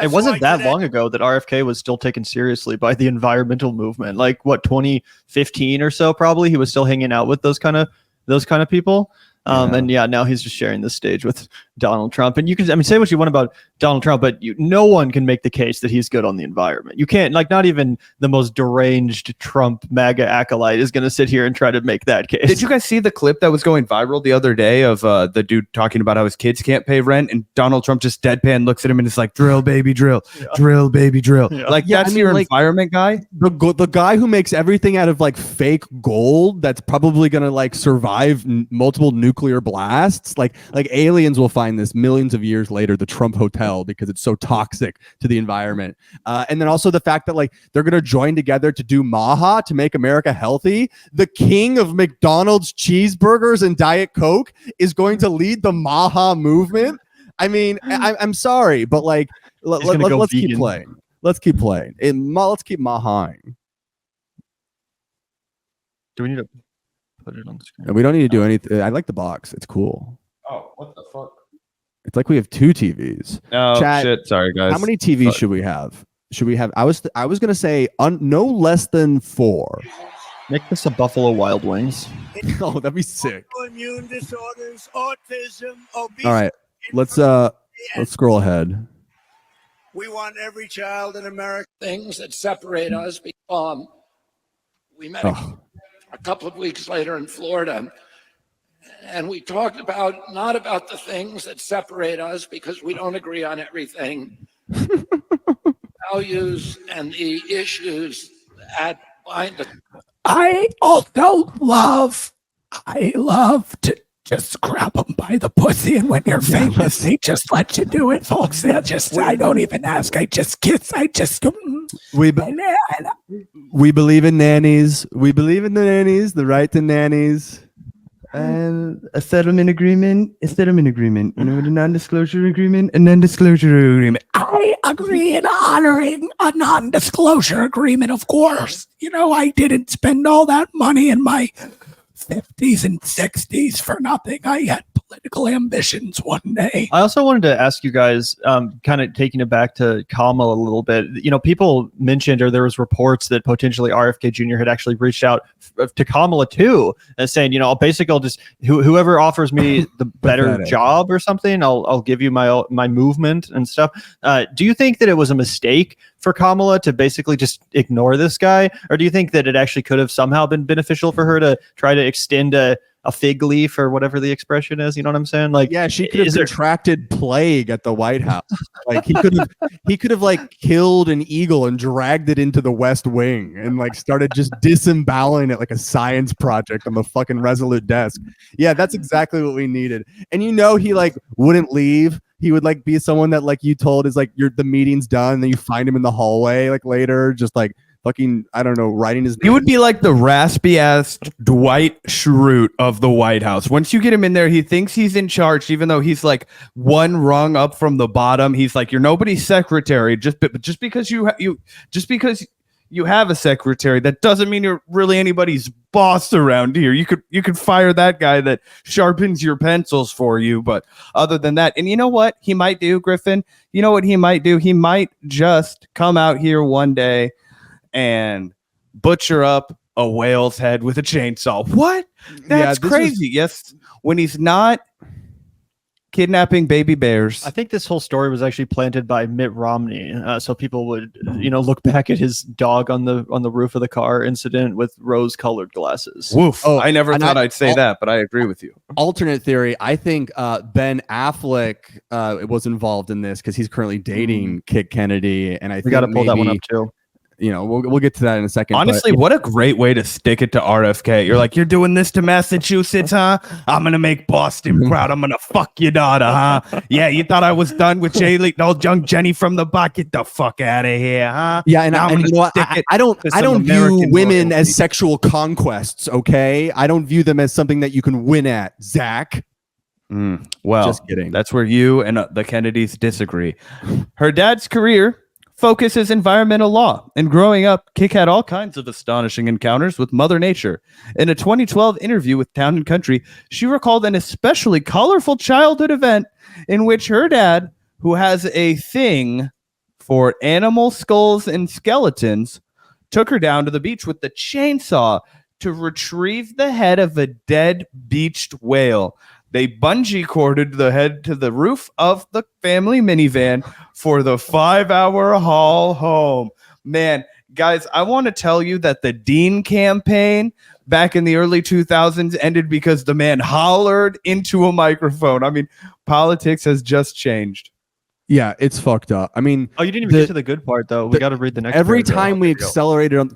It wasn't that long ago that RFK was still taken seriously by the environmental movement. 2015 or so, probably he was still hanging out with those kind of people. And now he's just sharing the stage with Donald Trump. And you can, say what you want about Donald Trump, but no one can make the case that he's good on the environment. You can't, not even the most deranged Trump MAGA acolyte is going to sit here and try to make that case. Did you guys see the clip that was going viral the other day of the dude talking about how his kids can't pay rent, and Donald Trump just deadpan looks at him and is like, drill, baby, drill, drill, baby, drill. That's your environment guy? The guy who makes everything out of fake gold that's probably going to survive multiple nuclear blasts. Like aliens will find this millions of years later, the Trump Hotel, because it's so toxic to the environment. And then also the fact that they're going to join together to do MAHA to make America healthy. The king of McDonald's cheeseburgers and Diet Coke is going to lead the MAHA movement. I'm sorry, but let's keep playing. Let's keep playing. Let's keep MAHAing. Do we need to put it on the screen? We don't need to do anything. I like the box. It's cool. Oh, what the fuck? It's like we have 2 TVs. Oh, shit. Sorry, guys. How many TVs should we have? I was going to say no less than 4. Make this a Buffalo Wild Wings. Oh, that'd be sick. Immune disorders, autism, obesity. All right. Let's scroll ahead. We want every child in America. Things that separate us. We met a couple of weeks later in Florida, and we talked not about the things that separate us because we don't agree on everything, values and the issues that bind us. I love to just grab them by the pussy, and when you're famous, they just let you do it, folks. I don't even ask. I just kiss. We believe in nannies. We believe in the nannies, the right to nannies. And a settlement agreement, a non-disclosure agreement, a non-disclosure agreement. I agree in honoring a non-disclosure agreement, of course. I didn't spend all that money in my 50s and 60s for nothing. I had political ambitions one day. I also wanted to ask you guys, kind of taking it back to Kamala a little bit. People mentioned, or there was reports that potentially RFK Jr. had actually reached out to Kamala too, and saying, I'll just whoever offers me the better job or something, I'll give you my movement and stuff. Do you think that it was a mistake for Kamala to basically just ignore this guy, or do you think that it actually could have somehow been beneficial for her to try to extend a fig leaf, or whatever the expression is? You know what I'm saying? She could have contracted plague at the White House. He could have killed an eagle and dragged it into the West Wing and started just disemboweling it like a science project on the fucking Resolute desk. Yeah, that's exactly what we needed. And he wouldn't leave. He would be someone that you told is the meeting's done, and then you find him in the hallway later, just fucking, I don't know, writing his name. He would be like the raspy ass Dwight Schrute of the White House. Once you get him in there, he thinks he's in charge, even though he's one rung up from the bottom. He's you're nobody's secretary. Just because you have a secretary, that doesn't mean you're really anybody's boss around here. You could fire that guy that sharpens your pencils for you. But other than that, and you know what he might do, Griffin? You know what he might do? He might just come out here one day and butcher up a whale's head with a chainsaw. What? That's crazy. Yes, when he's not kidnapping baby bears. I think this whole story was actually planted by Mitt Romney, so people would, look back at his dog on the roof of the car incident with rose-colored glasses. Woof! I never thought I'd say that, but I agree with you. Alternate theory: I think Ben Affleck was involved in this because he's currently dating Kit Kennedy, and I think we got to pull that one up too. We'll get to that in a second. Honestly, what a great way to stick it to RFK. You're you're doing this to Massachusetts, huh? I'm going to make Boston proud. I'm going to fuck your daughter, huh? Yeah, you thought I was done with young Jenny from the block? Get the fuck out of here, huh? Yeah, and I don't view women as sexual conquests, okay? I don't view them as something that you can win at, Zach. Well, just kidding. That's where you and the Kennedys disagree. Her dad's career focuses environmental law, and growing up, Kik had all kinds of astonishing encounters with Mother Nature. In a 2012 interview with Town & Country, she recalled an especially colorful childhood event in which her dad, who has a thing for animal skulls and skeletons, took her down to the beach with the chainsaw to retrieve the head of a dead beached whale. They bungee corded the head to the roof of the family minivan for the 5-hour haul home. Man, guys, I want to tell you that the Dean campaign back in the early 2000s ended because the man hollered into a microphone. I mean, politics has just changed. Yeah, it's fucked up. I mean, you didn't even get to the good part though. We got to read the next. Every time we accelerated on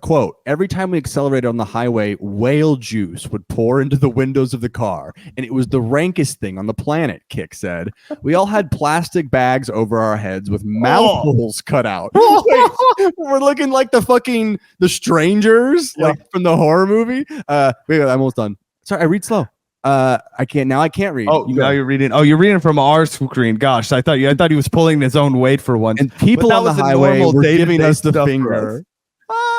the highway, whale juice would pour into the windows of the car, and it was the rankest thing on the planet. Kick said. We all had plastic bags over our heads with mouth holes cut out. We're looking like the strangers, like from the horror movie. Wait, I'm almost done. Sorry, I read slow. I can't read. Oh, now you're reading. Oh, you're reading from our screen. Gosh, I thought he was pulling his own weight for once. And people on the highway were giving us the finger.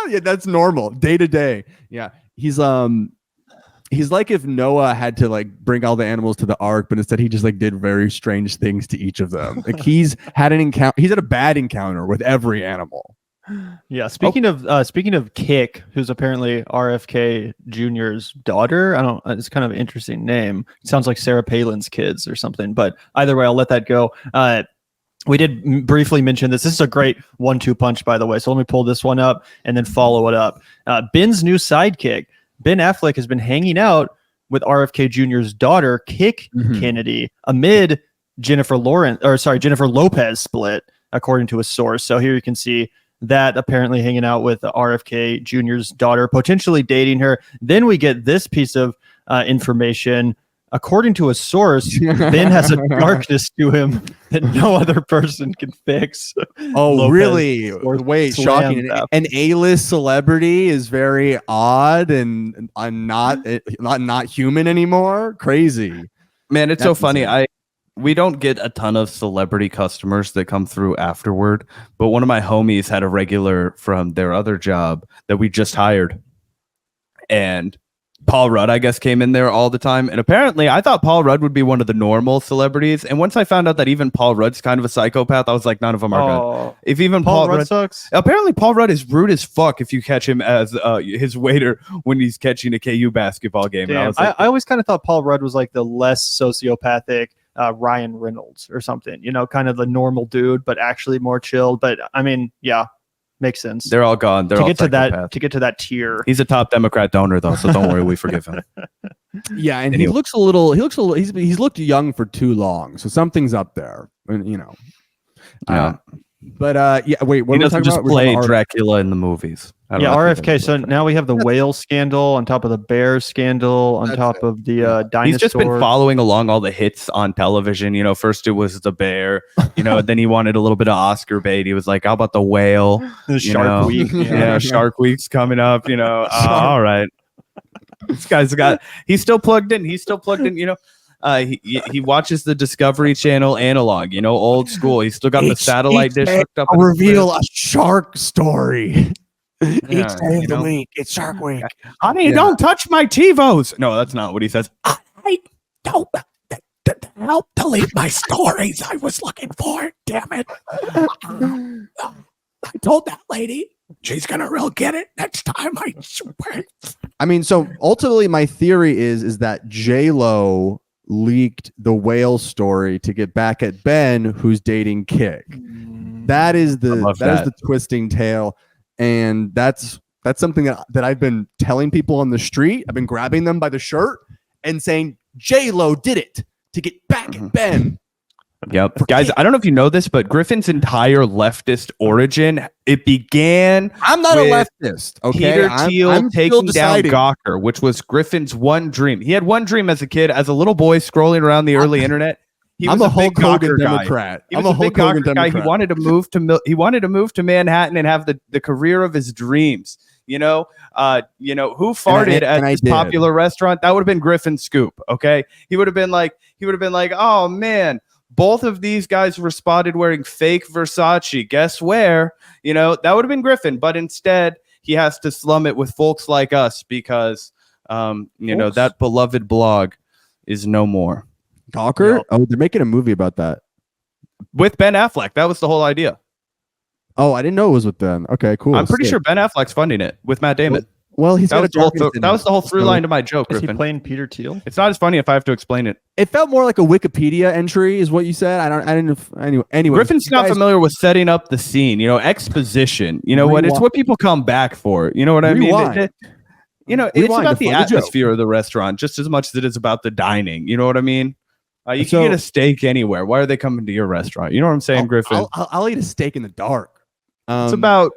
Yeah, that's normal, day to day. Yeah, he's like if Noah had to like bring all the animals to the ark, but instead he just like did very strange things to each of them. Like he's had a bad encounter with every animal. Yeah. Speaking of Kick, who's apparently RFK Jr.'s daughter. It's kind of an interesting name. It sounds like Sarah Palin's kids or something, but either way, I'll let that go. We did briefly mention this. This is a great 1-2 punch, by the way. So let me pull this one up and then follow it up. Ben's new sidekick. Ben Affleck has been hanging out with RFK Jr.'s daughter, Kick Kennedy, amid Jennifer Lopez split, according to a source. So here you can see that apparently hanging out with RFK Jr.'s daughter, potentially dating her. Then we get this piece of information. According to a source, Ben has a darkness to him that no other person can fix. Oh, Lopez really? Wait, shocking. An A-list celebrity is very odd and not human anymore. Crazy. Man, it's so funny. We don't get a ton of celebrity customers that come through afterward, but one of my homies had a regular from their other job that we just hired. And Paul Rudd, I guess, came in there all the time. And apparently I thought Paul Rudd would be one of the normal celebrities. And once I found out that even Paul Rudd's kind of a psychopath, I was like, none of them are good. If even Paul Rudd sucks. Apparently Paul Rudd is rude as fuck if you catch him as his waiter when he's catching a KU basketball game. Damn, and I always kind of thought Paul Rudd was like the less sociopathic Ryan Reynolds or something, kind of the normal dude, but actually more chilled. But I mean, yeah, makes sense. They're all gone. To get to that tier. He's a top Democrat donor though, so don't worry, we forgive him. Yeah, and anyway. He's looked young for too long, so something's up there. Yeah. But yeah, wait, what he are we doesn't talking just about? play Dracula in the movies. Yeah, RFK. So now we have the whale scandal on top of the bear scandal on top of the dinosaur. He's just been following along all the hits on television. First it was the bear, then he wanted a little bit of Oscar bait. He was like, how about the whale? Shark Week. Yeah, Shark Week's coming up, all right. This guy's he's still plugged in. He watches the Discovery Channel analog, old school. He's still got the satellite dish hooked up. I'll reveal a shark story. Each day of the week, it's Shark Week. Honey, don't touch my TiVos. No, that's not what he says. I don't help delete my stories. I was looking for it. Damn it. I told that lady she's gonna real get it next time. I swear. I mean, so ultimately, my theory is that J-Lo leaked the whale story to get back at Ben, who's dating Kick. That is the twisting tale. And that's something that I've been telling people on the street. I've been grabbing them by the shirt and saying, J-Lo did it to get back at Ben. Yep. Guys, I don't know if you know this, but Griffin's entire leftist origin, it began I'm not a leftist, okay? Peter Thiel taking down Gawker, which was Griffin's one dream. He had one dream as a kid, as a little boy scrolling around the early internet. I'm a Hulk Hogan Democrat. He was a Hulk Hogan Democrat. He wanted to move to Manhattan and have the career of his dreams. Who farted at this popular restaurant? That would have been Griffin's scoop. Okay, he would have been like, oh man, both of these guys were spotted wearing fake Versace. Guess where? That would have been Griffin. But instead, he has to slum it with folks like us because, that beloved blog is no more. Gawker? Yep. Oh, they're making a movie about that with Ben Affleck. That was the whole idea. Oh, I didn't know it was with Ben. Okay, cool. I'm pretty sure Ben Affleck's funding it with Matt Damon. Well, he's got that was the whole through line to my joke, Is Griffin. he playing Peter Thiel? It's not as funny if I have to explain it. It felt more like a Wikipedia entry, is what you said. I didn't. Anyway, Griffin's not familiar with setting up the scene. Exposition. It's what people come back for. You know what I mean? It's about the atmosphere of the restaurant just as much as it is about the dining. You know what I mean? You can get a steak anywhere. Why are they coming to your restaurant? You know what I'm saying, Griffin? I'll eat a steak in the dark. It's about.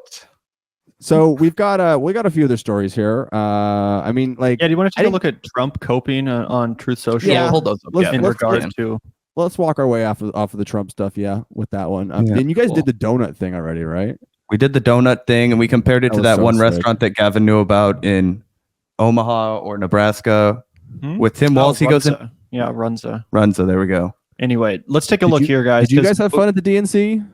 So we got a few other stories here. Do you want to take a look at Trump coping on Truth Social? Yeah, hold those up. In regards to. Let's walk our way off of the Trump stuff. Yeah, with that one. And you guys did the donut thing already, right? We did the donut thing, and we compared it to that one restaurant that Gavin knew about in Omaha or Nebraska with Tim Walz. He goes in. Yeah, Runza. There we go. Anyway, let's take a look here, guys. Did you guys have fun at the DNC?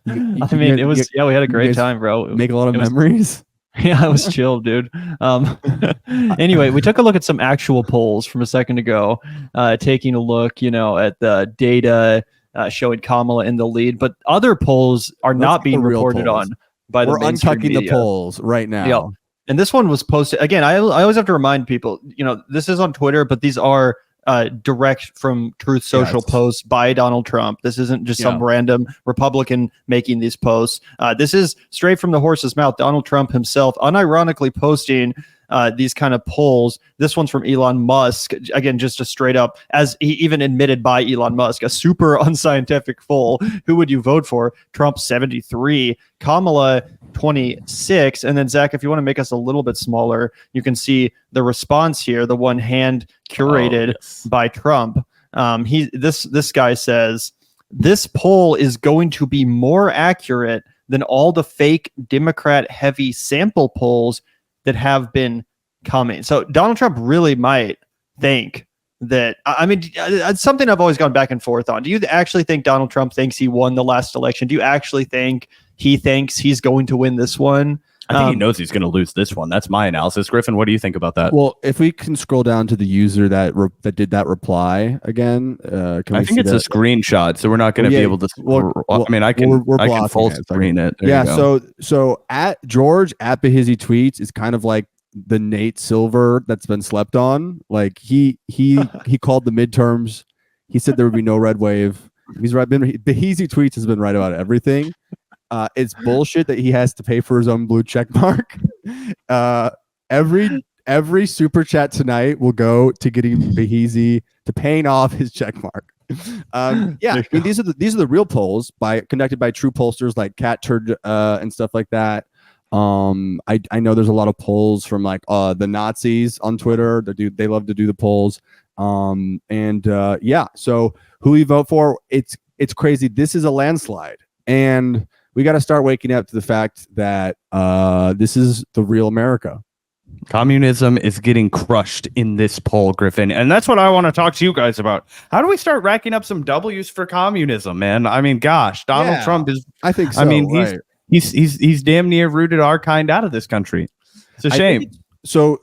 We had a great time, bro. Make a lot of memories. Yeah, it was chill, dude. Anyway, we took a look at some actual polls from a second ago, taking a look, at the data showing Kamala in the lead, but other polls are not being reported on by the mainstream media. We're untucking the polls right now. Yeah. And this one was posted again. I always have to remind people, this is on Twitter, but these are direct from Truth Social posts by Donald Trump. This isn't just some random Republican making these posts. This is straight from the horse's mouth. Donald Trump himself unironically posting these kind of polls. This one's from Elon Musk. Again, just a straight up, as he even admitted by Elon Musk, a super unscientific poll. Who would you vote for? Trump 73, Kamala 26. And then Zach, if you want to make us a little bit smaller, you can see the response here, the one hand curated by Trump. This guy says, this poll is going to be more accurate than all the fake Democrat heavy sample polls that have been coming. So Donald Trump really might think that, it's something I've always gone back and forth on. Do you actually think Donald Trump thinks he won the last election? Do you actually think he thinks he's going to win this one? I think he knows he's going to lose this one. That's my analysis. Griffin, what do you think about that? Well, if we can scroll down to the user that did that reply again, I think it's a screenshot, so we're not going to be able to. I can full screen it. So at George at Beheads tweets is kind of like the Nate Silver that's been slept on. Like he called the midterms. He said there would be no red wave. He's right. Beheads tweets has been right about everything. It's bullshit that he has to pay for his own blue check mark. Every super chat tonight will go to getting Beheads to paying off his check mark. These are the real polls conducted by true pollsters like Cat Turd and stuff like that. I know there's a lot of polls from like the Nazis on Twitter. They love to do the polls. So who you vote for? It's crazy. This is a landslide, and we got to start waking up to the fact that this is the real America. Communism is getting crushed in this poll, Griffin. And that's what I want to talk to you guys about. How do we start racking up some W's for communism, man? I mean, gosh, Donald Trump is... I think so. I mean, he's damn near rooted our kind out of this country. It's a shame.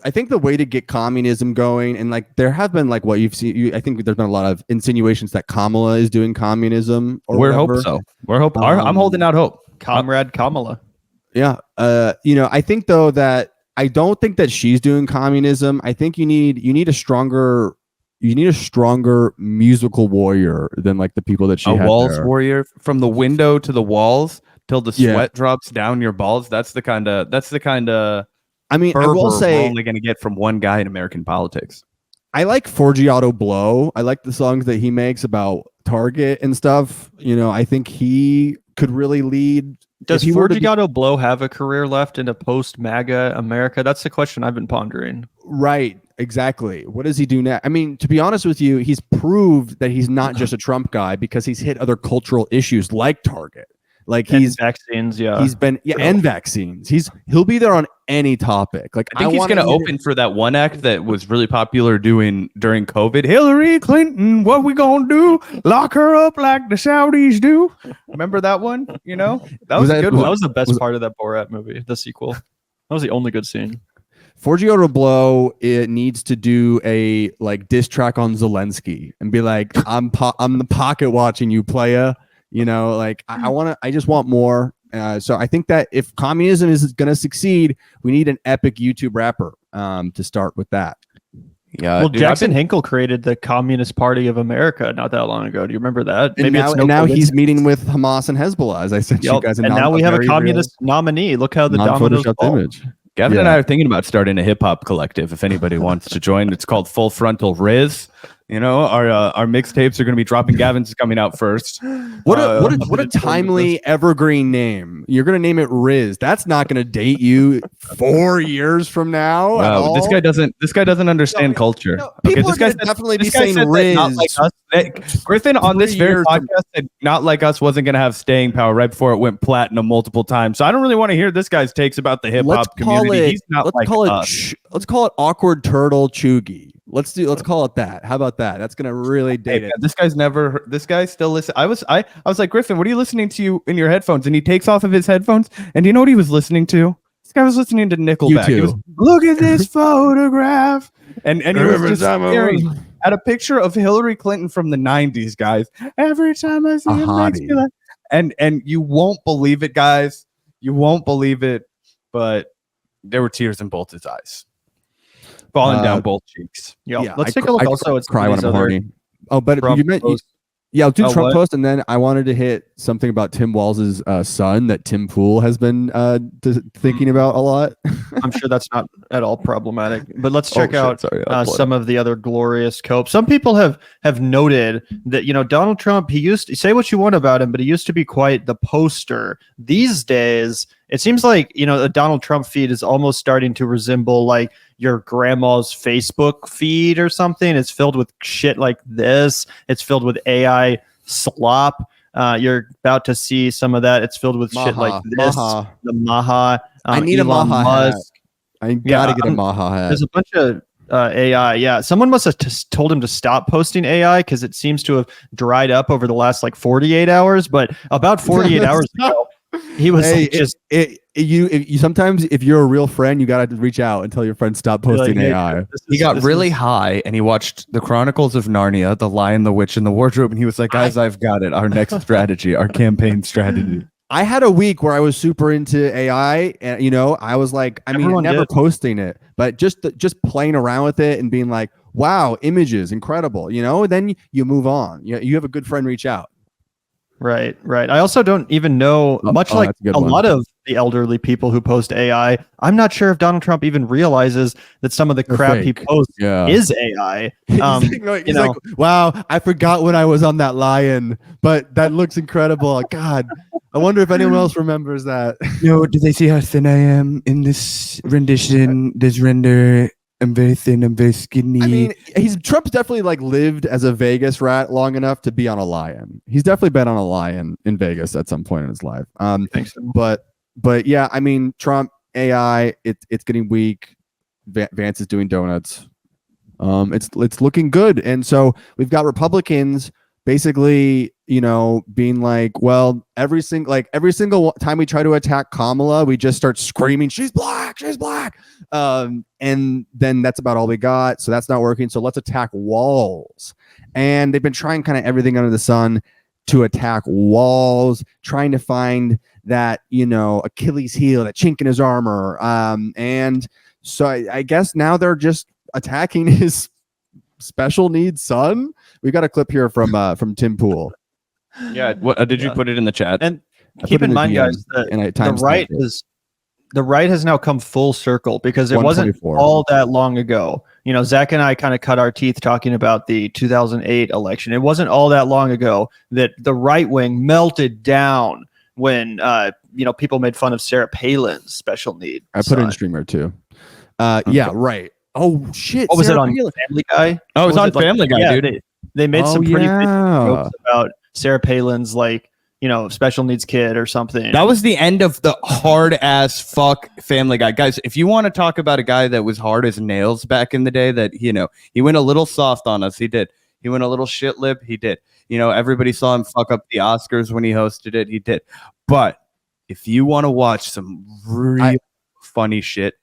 I think the way to get communism going, and like there have been like what you've seen, I think there's been a lot of insinuations that Kamala is doing communism. We're hoping so. I'm holding out hope. Comrade Kamala. Yeah. I think though that I don't think that she's doing communism. I think you need a stronger musical warrior than like the people that she had. Walz warrior, from the window to the walls till the sweat drops down your balls. That's the kind of. I mean, I will say, we're only going to get from one guy in American politics. I like Forgiato Blow. I like the songs that he makes about Target and stuff. I think he could really lead. Does Forgiato Blow have a career left in a post-MAGA America? That's the question I've been pondering. Right. Exactly. What does he do now? I mean, to be honest with you, he's proved that he's not just a Trump guy because he's hit other cultural issues like Target. Like vaccines, and vaccines. He'll be there on any topic. Like I think he's going to open for that one act that was really popular during COVID. Hillary Clinton, what we gonna do? Lock her up like the Saudis do. Remember that one? That was a good one. That was the best part of that Borat movie, the sequel. That was the only good scene. Forgiato Blow, it needs to do a like diss track on Zelensky and be like, I'm the pocket watching you, playa. I just want more. So I think that if communism is going to succeed, we need an epic YouTube rapper to start with that. Yeah. Well, dude, Jackson Hinkle created the Communist Party of America not that long ago. Do you remember that? And now he's meeting with Hamas and Hezbollah, as I said to you guys. And now we have a communist nominee. Look how the dominoes fall. image. Gavin and I are thinking about starting a hip hop collective. If anybody wants to join, it's called Full Frontal Riz. You know, our mixtapes are going to be dropping. Gavin's coming out first. What a timely evergreen name. You're going to name it Riz. That's not going to date you 4 years from now. Wow, this guy doesn't understand culture. People this guy definitely be saying Riz. Not like us. Griffin on this very podcast said Not Like Us wasn't going to have staying power right before it went platinum multiple times. So I don't really want to hear this guy's takes about the hip hop community. He's not like us. Let's call it Awkward Turtle Chugi. Let's call it that. How about that? That's gonna really date it. This guy's never. This guy still listen. I was like, Griffin, what are you listening to in your headphones? And he takes off of his headphones, and do you know what he was listening to? This guy was listening to Nickelback. He was, look at this photograph, and he was just staring at a picture of Hillary Clinton from the '90s, guys. Every time I see him, makes me laugh. And you won't believe it, guys. You won't believe it, but there were tears in both his eyes. Falling down both cheeks. Yeah, let's take a look. Also, it's cry when I'm horny. Oh, but you meant I'll do Trump post, and then I wanted to hit something about Tim Walz's son that Tim Pool has been thinking about a lot. I'm sure that's not at all problematic. But let's check out some of the other glorious copes. Some people have noted that Donald Trump. He used to say what you want about him, but he used to be quite the poster. These days, it seems like a Donald Trump feed is almost starting to resemble like your grandma's Facebook feed or something. It's filled with shit like this. It's filled with AI slop. You're about to see some of that. It's filled with shit like this. The Maha. I need Elon a Maha Musk. hat. I gotta get a Maha hat. There's a bunch of AI. Yeah, someone must have told him to stop posting AI because it seems to have dried up over the last 48 hours. But about 48 hours ago, he was you sometimes if you're a real friend, you gotta reach out and tell your friend stop posting AI. He got really high and he watched the Chronicles of Narnia, The Lion, the Witch, and the Wardrobe, and he was like, guys, I've got it. Our next strategy, our campaign strategy. I had a week where I was super into AI, and I was like, never posting it, but just playing around with it and being like, wow, images, incredible, then you move on. You have a good friend reach out. Right. I also don't even know, much like a lot of the elderly people who post AI, I'm not sure if Donald Trump even realizes that some of the crap he posts is AI. He's like, wow, I forgot when I was on that lion, but that looks incredible. God, I wonder if anyone else remembers that. Do they see how thin I am in this rendition, this render? I'm very thin. I'm very skinny. Trump's definitely lived as a Vegas rat long enough to be on a lion. He's definitely been on a lion in Vegas at some point in his life. But yeah, Trump AI, it's getting weak. Vance is doing donuts. It's looking good, and so we've got Republicans basically, being like, well, every single time we try to attack Kamala, we just start screaming, she's black. And then that's about all we got. So that's not working. So let's attack Walz. And they've been trying kind of everything under the sun to attack Walz, trying to find that, Achilles heel, that chink in his armor. And so I guess now they're just attacking his special needs son. We got a clip here from Tim Pool. Yeah, what did you put it in the chat? And keep in mind, guys, the right has now come full circle because it wasn't all that long ago. Zach and I kind of cut our teeth talking about the 2008 election. It wasn't all that long ago that the right wing melted down when people made fun of Sarah Palin's special need. I put it in streamer too. Yeah, right. Oh shit! What was it on Family Guy? Oh, it was on Family Guy, dude. They made some pretty big jokes about Sarah Palin's special needs kid or something. That was the end of the hard ass fuck Family Guy. Guys, if you want to talk about a guy that was hard as nails back in the day, that he went a little soft on us, he did. He went a little shit lip, he did. Everybody saw him fuck up the Oscars when he hosted it, he did. But if you want to watch some real funny shit,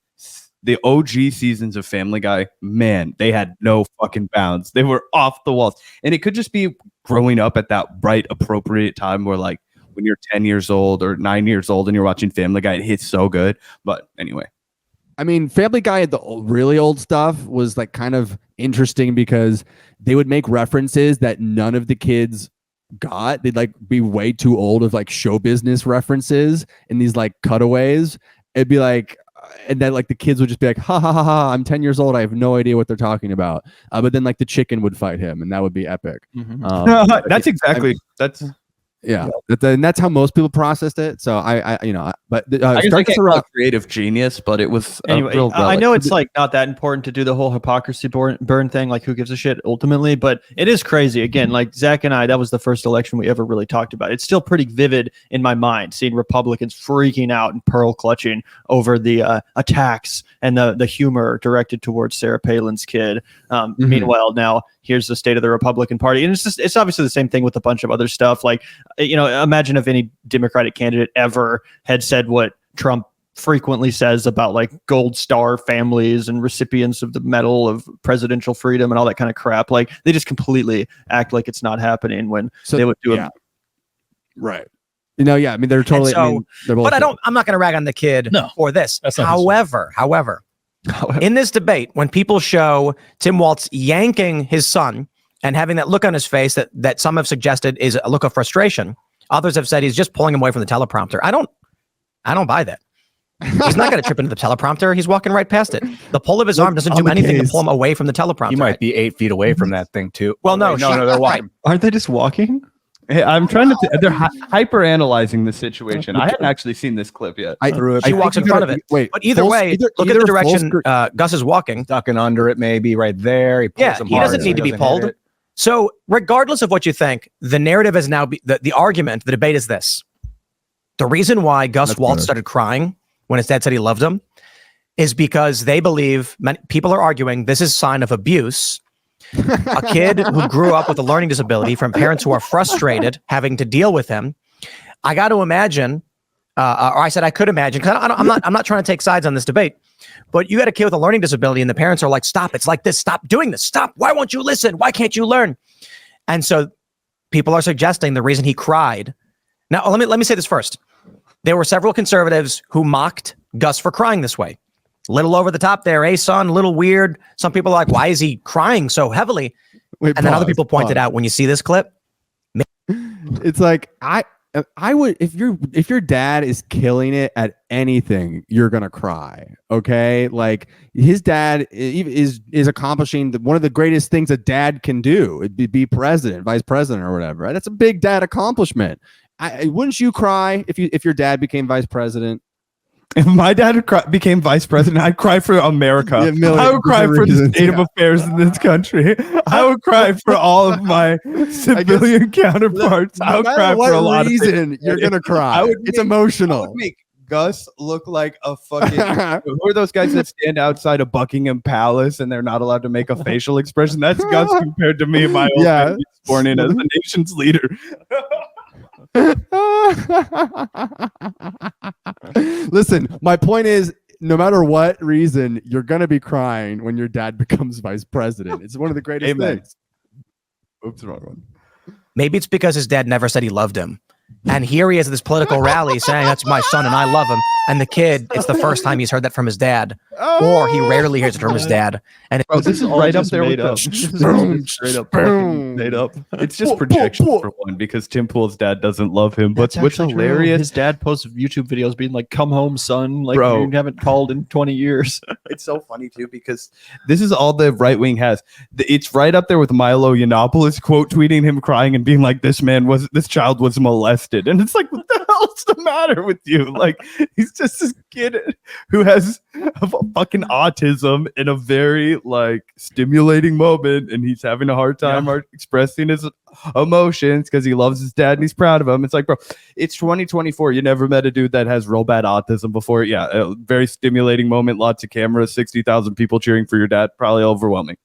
the OG seasons of Family Guy, man, they had no fucking bounds. They were off the walls. And it could just be growing up at that right appropriate time where when you're 10 years old or 9 years old and you're watching Family Guy. It hits so good. But anyway. I mean, Family Guy, the really old stuff was like kind of interesting because they would make references that none of the kids got. They'd like be way too old of like show business references in these like cutaways. It'd be like, and then like the kids would just be like, ha ha ha ha, I'm 10 years old. I have no idea what they're talking about. But then like the chicken would fight him and that would be epic. That's exactly, yeah, and that's how most people processed it. So I but I guess a creative genius, but it was anyway. A real I know it's like not that important to do the whole hypocrisy burn thing. Like, who gives a shit ultimately? But it is crazy. Again, like Zach and I, that was the first election we ever really talked about. It's still pretty vivid in my mind, seeing Republicans freaking out and pearl clutching over the attacks and the humor directed towards Sarah Palin's kid. Meanwhile, now here's the state of the Republican Party, and it's obviously the same thing with a bunch of other stuff. Like, imagine if any Democratic candidate ever had said what Trump frequently says about like gold star families and recipients of the Medal of Presidential Freedom and all that kind of crap. Like, they just completely act like it's not happening when they would do it. Right. I mean, they're totally. But I'm not going to rag on the kid for this. However, in this debate, when people show Tim Walz yanking his son and having that look on his face that some have suggested is a look of frustration, others have said he's just pulling him away from the teleprompter. I don't buy that. He's not going to trip into the teleprompter. He's walking right past it. The pull of his arm doesn't do anything to pull him away from the teleprompter. He might be 8 feet away from that thing too. Well, no, they're walking. Aren't they just walking? Hey, I'm trying to. They're hyper analyzing the situation. I hadn't actually seen this clip yet. She walks in front of it. But either way, look at the direction Gus is walking. Ducking under it, maybe right there. He doesn't need to be pulled. So, regardless of what you think, the narrative is now the argument. The debate is this: the reason why Gus Walz started crying when his dad said he loved him is because they believe people are arguing this is a sign of abuse. A kid who grew up with a learning disability from parents who are frustrated having to deal with him. I got to imagine, or I said I could imagine, because I'm not trying to take sides on this debate, but you got a kid with a learning disability and the parents are like, stop, it's like this, stop doing this, stop, why won't you listen, why can't you learn? And so people are suggesting the reason he cried. Now, let me say this first. There were several conservatives who mocked Gus for crying this way. Little over the top there, son, a little weird. Some people are like, why is he crying so heavily? Then other people pointed out, when you see this clip, it's like I would, if your dad is killing it at anything, you're gonna cry. Okay, like his dad is accomplishing one of the greatest things a dad can do. It'd be president, vice president, or whatever. Right? That's a big dad accomplishment. Wouldn't you cry if your dad became vice president? If my dad became vice president, I'd cry for America. I would cry for the state of affairs in this country. I would cry for all of my civilian counterparts. I would cry for a lot of reason. You're gonna cry. It's emotional. I would make Gus look like a fucking. Who are those guys that stand outside of Buckingham Palace and they're not allowed to make a facial expression? That's Gus compared to me, my old man who's born in as the nation's leader. Listen, my point is, no matter what reason, you're gonna be crying when your dad becomes vice president. It's one of the greatest things. Oops, wrong one. Maybe it's because his dad never said he loved him. And here he is at this political rally saying, that's my son and I love him. And the kid, it's the first time he's heard that from his dad. Or he rarely hears it from his dad. And this is right up there with straight up made up. It's just projection for one, because Tim Pool's dad doesn't love him. But what's hilarious, his dad posts YouTube videos being like, come home, son. Like, you haven't called in 20 years. It's so funny too, because this is all the right wing has. It's right up there with Milo Yiannopoulos quote tweeting him crying and being like, this child was molested. And it's like, what the hell's the matter with you? Like, he's just this kid who has fucking autism in a very like stimulating moment, and he's having a hard time expressing his emotions because he loves his dad and he's proud of him. It's like, bro, it's 2024. You never met a dude that has real bad autism before. Yeah, a very stimulating moment, lots of cameras, 60,000 people cheering for your dad, probably overwhelming.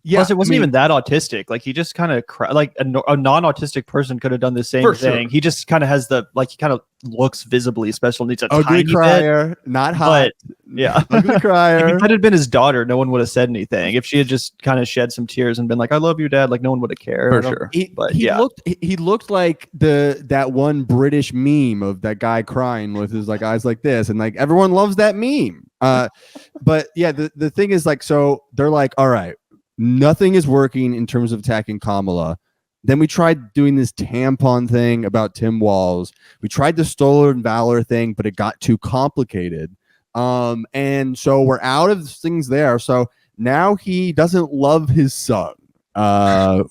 Yeah, Plus, it wasn't even that autistic. Like he just kind of like a non-autistic person could have done the same thing. Sure. He just kind of has he kind of looks visibly special needs. Ugly crier, bit, not hot. Yeah, ugly crier. If it had been his daughter, no one would have said anything. If she had just kind of shed some tears and been like, "I love you, Dad," like no one would have cared. For sure. He looked like that one British meme of that guy crying with his like eyes like this, and like everyone loves that meme. But yeah, the thing is like, so they're like, all right, nothing is working in terms of attacking Kamala. Then we tried doing this tampon thing about Tim Walz. We tried the stolen valor thing, but it got too complicated. And so we're out of things there. So now he doesn't love his son. We're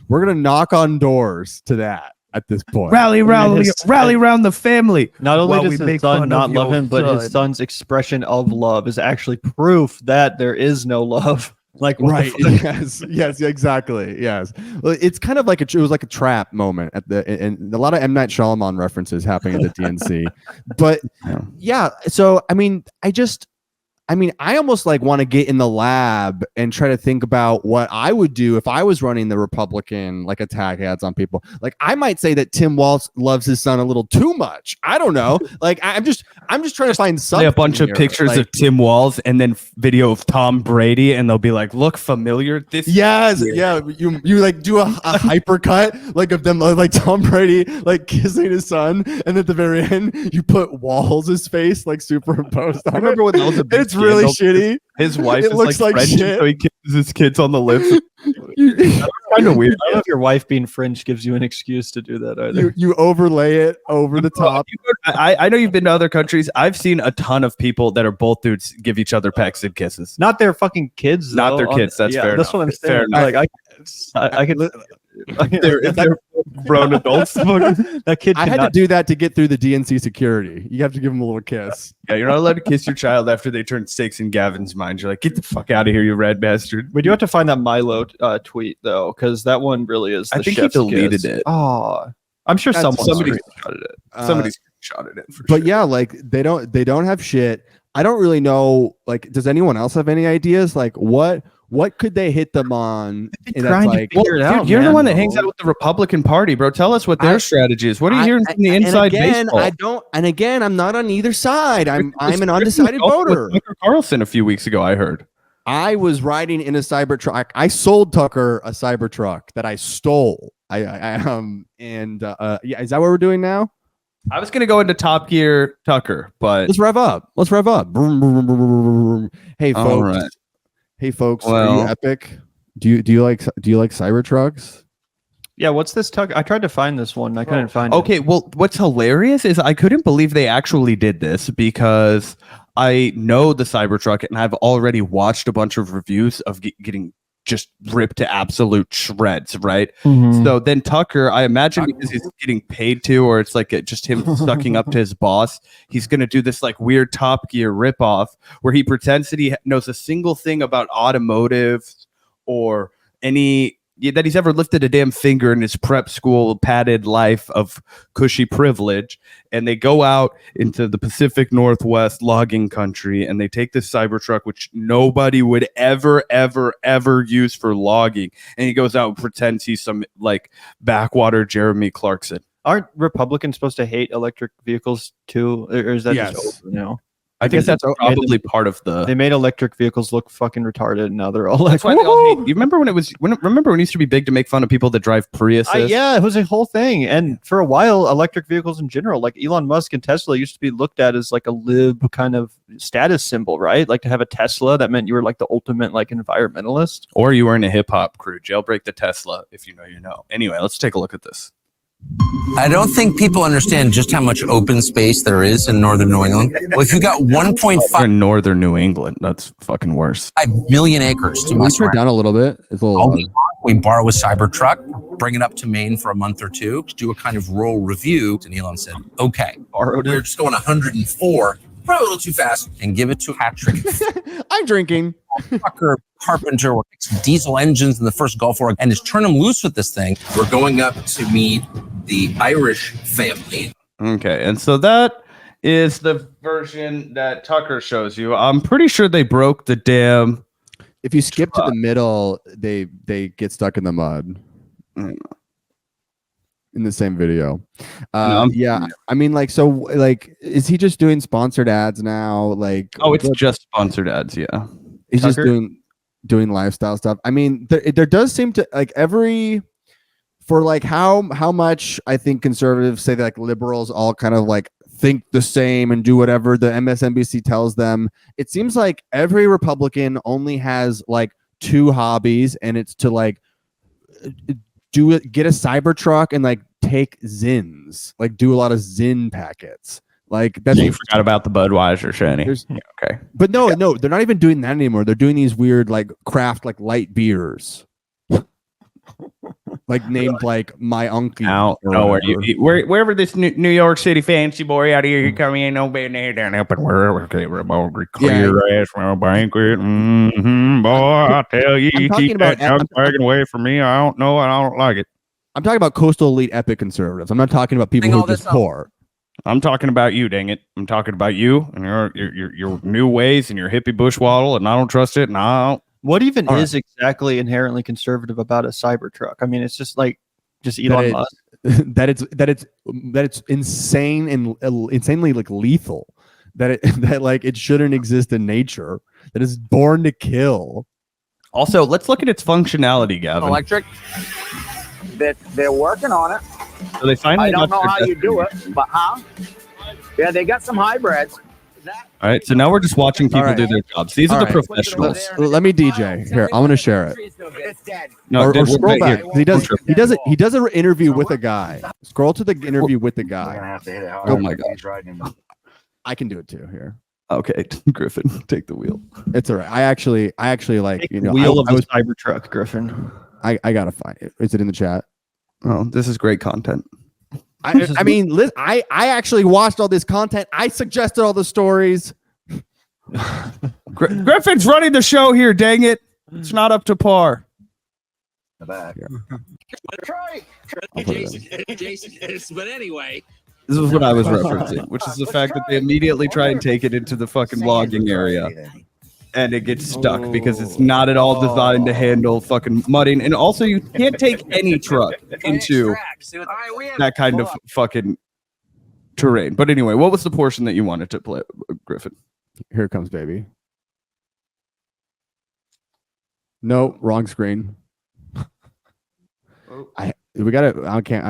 gonna knock on doors to that at this point. Rally around the family. Not only does his son not love him, but his son's expression of love is actually proof that there is no love. Like right? Yes, exactly. Yes. Well, it's kind of like it was like a trap moment at and a lot of M. Night Shyamalan references happening at the DNC. But yeah, so I almost like want to get in the lab and try to think about what I would do if I was running the Republican like attack ads on people. Like I might say that Tim Walz loves his son a little too much. I don't know. Like I'm just trying to find something. A bunch of pictures of Tim Walz and then video of Tom Brady, and they'll be like, "Look familiar?" Yeah. You like do a hypercut like of them like Tom Brady like kissing his son, and at the very end you put Walz's face like superimposed on I remember when that was a big It's really shitty. His wife it is looks like French, shit. so he kisses his kids on the lips. That's kind of weird. I don't know if your wife being French gives you an excuse to do that either. You overlay it over the top. I know you've been to other countries. I've seen a ton of people that are both dudes give each other pecks and kisses. Not their fucking kids. Not their kids. That's fair. That's what I'm saying. Like I could. They're grown adults. That kid. I had to do that to get through the DNC security. You have to give them a little kiss. Yeah, you're not allowed to kiss your child after they turn 6 in Gavin's mind. You're like, get the fuck out of here, you red bastard. We do have to find that Milo tweet though, because that one really is. I think he deleted it. Oh, I'm sure somebody shot it. Somebody shot it. But yeah, like they don't have shit. I don't really know. Like, does anyone else have any ideas? Like, what could they hit them on? And that's like, you're the one that hangs out with the Republican Party, bro. Tell us what their strategy is. What are you hearing from the inside baseball? I'm not on either side. I'm an undecided voter. Tucker Carlson a few weeks ago, I heard. I was riding in a Cybertruck. I sold Tucker a Cybertruck that I stole. Yeah, is that what we're doing now? I was gonna go into Top Gear Tucker, but let's rev up. Hey folks. All right. Hey folks, are you epic? Do you like Cybertrucks? Yeah, what's this Tucker? I tried to find this one. I couldn't find it. Okay, well, what's hilarious is I couldn't believe they actually did this because I know the Cybertruck and I've already watched a bunch of reviews of getting just ripped to absolute shreds, right? Mm-hmm. So then Tucker, I imagine because he's getting paid to, or it's like just him sucking up to his boss, he's going to do this like weird Top Gear ripoff where he pretends that he knows a single thing about automotive or that he's ever lifted a damn finger in his prep school padded life of cushy privilege. And they go out into the Pacific Northwest logging country and they take this Cybertruck, which nobody would ever use for logging. And he goes out and pretends he's some like backwater Jeremy Clarkson. Aren't Republicans supposed to hate electric vehicles too? Or is that just over now? I think that's probably part of the. They made electric vehicles look fucking retarded, and now they're all like. That's why they all hate. You remember when it was? Remember when it used to be big to make fun of people that drive Priuses? Yeah, it was a whole thing, and for a while, electric vehicles in general, like Elon Musk and Tesla, used to be looked at as like a lib kind of status symbol, right? Like to have a Tesla, that meant you were like the ultimate like environmentalist, or you were in a hip hop crew. Jailbreak the Tesla, if you know, you know. Anyway, let's take a look at this. I don't think people understand just how much open space there is in northern New England. Well, if you got 1.5 in northern New England, that's fucking worse. 5 million acres to mess around. Down a little bit. It's a little we borrow a Cybertruck, bring it up to Maine for a month or two, do a kind of rural review. And Elon said, okay, we're just going 104, probably a little too fast, and give it to Patrick. I'm drinking. Trucker carpenter works diesel engines in the first Gulf War and just turn them loose with this thing. We're going up to meet the Irish family. Okay, and so that is the version that Tucker shows you. I'm pretty sure they broke the damn If you skip to the middle, they get stuck in the mud. In the same video. Yeah, I mean, like, so, like, is he just doing sponsored ads now? Like, oh, it's just sponsored ads. Yeah, he's just doing lifestyle stuff. I mean, there does seem to, like, for like how much I think conservatives say that, like, liberals all kind of like think the same and do whatever the MSNBC tells them. It seems like every Republican only has like 2 hobbies, and it's to like get a Cybertruck and like take Zins, like do a lot of Zin packets. Like that's you forgot about the Budweiser, Shani. Yeah, okay, but no, they're not even doing that anymore. They're doing these weird like craft like light beers, like named like my uncle. Now, wherever this New York City fancy boy out here, he come in, no bed there down up and wherever clear ass from a banquet. Boy, I tell you, you keep that junk wagon away from me. I don't know, I don't like it. I'm talking about coastal elite epic conservatives. I'm not talking about people who are just poor. I'm talking about you, dang it. I'm talking about you and your new ways and your hippie bushwaddle, and I don't trust it. And I don't. What even is exactly inherently conservative about a Cybertruck? I mean, it's just like Elon Musk. That it's insane and insanely like lethal. That like it shouldn't exist in nature. That it's born to kill. Also, let's look at its functionality, Gavin. Electric. They're working on it. So they finally I don't know how you do it, but yeah, they got some hybrids. All right, so now we're just watching people do their jobs. These are the professionals. Let me DJ here. I'm gonna share it. It's dead. No, or scroll back. He does an interview with a guy. Scroll to the interview with the guy. Oh my god. I can do it too here. Okay, Griffin, take the wheel. It's all right. I actually like take the wheel of the Cybertruck, Griffin. I gotta find it. Is it in the chat? Oh, this is great content. I mean, I actually watched all this content. I suggested all the stories. Griffin's running the show here. Dang it! It's not up to par. Back. Jason, but anyway. This is what I was referencing, which is the fact that they immediately try and take it into the fucking logging area. And it gets stuck because it's not at all designed to handle fucking mudding. And also, you can't take any truck into that kind of fucking terrain. But anyway, what was the portion that you wanted to play, Griffin? Here it comes, baby. No, wrong screen. We got it. I can't.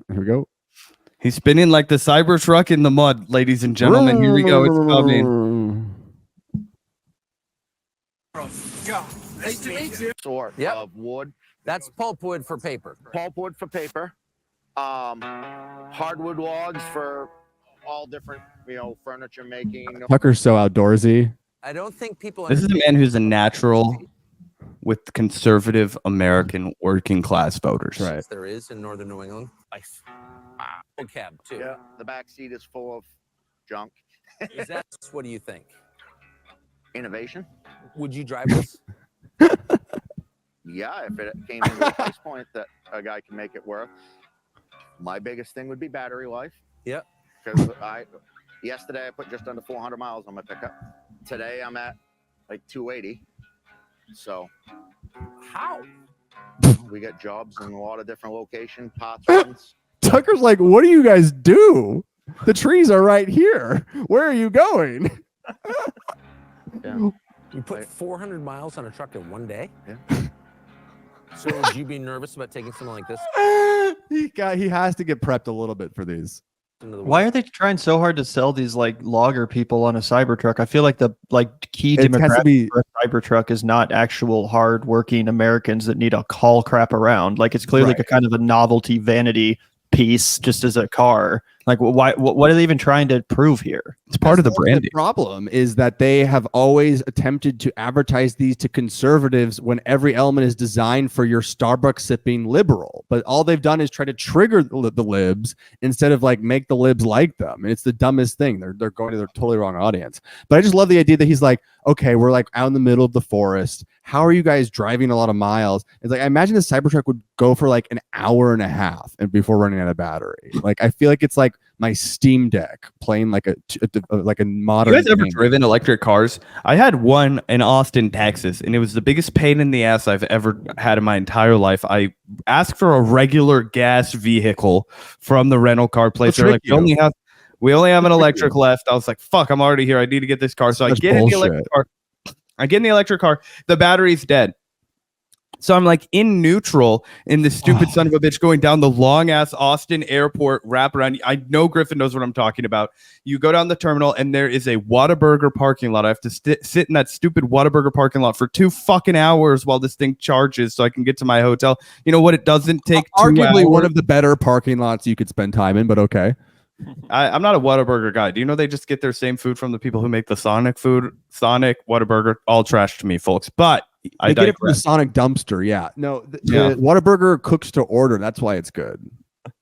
Here we go. He's spinning like the Cybertruck in the mud, ladies and gentlemen. Here we go. It's coming. Nice to meet you. Sort of wood. That's pulpwood for paper. Pulpwood for paper. Hardwood logs for all different, furniture making. Tucker's so outdoorsy. I don't think people. This is a man who's a natural with conservative American working class voters. Right. There is in northern New England. Full cab too. Yeah, the back seat is full of junk. Is that what do you think? Innovation. Would you drive this? Yeah, if it came into a price point that a guy can make it work. My biggest thing would be battery life. Yeah. Because yesterday I put just under 400 miles on my pickup. Today I'm at like 280. So how? We got jobs in a lot of different locations, parts runs. Tucker's like, what do you guys do? The trees are right here. Where are you going? Yeah. You put 400 miles on a truck in one day? Yeah. So would you be nervous about taking something like this? He has to get prepped a little bit for these. Why are they trying so hard to sell these like logger people on a Cybertruck? I feel like the key demographic for a Cybertruck is not actual hard-working Americans that need a haul crap around. Like it's clearly like a kind of a novelty vanity piece just as a car. Like what are they even trying to prove here? It's part of the branding. The problem is that they have always attempted to advertise these to conservatives when every element is designed for your Starbucks sipping liberal. But all they've done is try to trigger the libs instead of like make the libs like them. And it's the dumbest thing. They're going to their totally wrong audience. But I just love the idea that he's like, okay, we're like out in the middle of the forest. how are you guys driving a lot of miles? It's like, I imagine the Cybertruck would go for like an hour and a half and before running out of battery. Like, I feel like it's like my Steam Deck playing like a modern. You guys ever game. driven electric cars? I had one in Austin, Texas, and it was the biggest pain in the ass I've ever had in my entire life. I asked for a regular gas vehicle from the rental car place. They're like, we only have an electric left. I was like, fuck, I'm already here. I need to get this car. So I get in the electric car. The battery's dead. So I'm like in neutral in this stupid son of a bitch going down the long ass Austin airport wraparound. I know Griffin knows what I'm talking about. You go down the terminal and there is a Whataburger parking lot. I have to sit in that stupid Whataburger parking lot for 2 fucking hours while this thing charges so I can get to my hotel. You know what? It doesn't take 2 arguably hours. one of the better parking lots you could spend time in, but okay. I'm not a Whataburger guy. Do you know they just get their same food from the people who make the Sonic food? Sonic, Whataburger, all trash to me, folks. But I get it from the Sonic dumpster. Yeah. No, the Whataburger cooks to order. That's why it's good.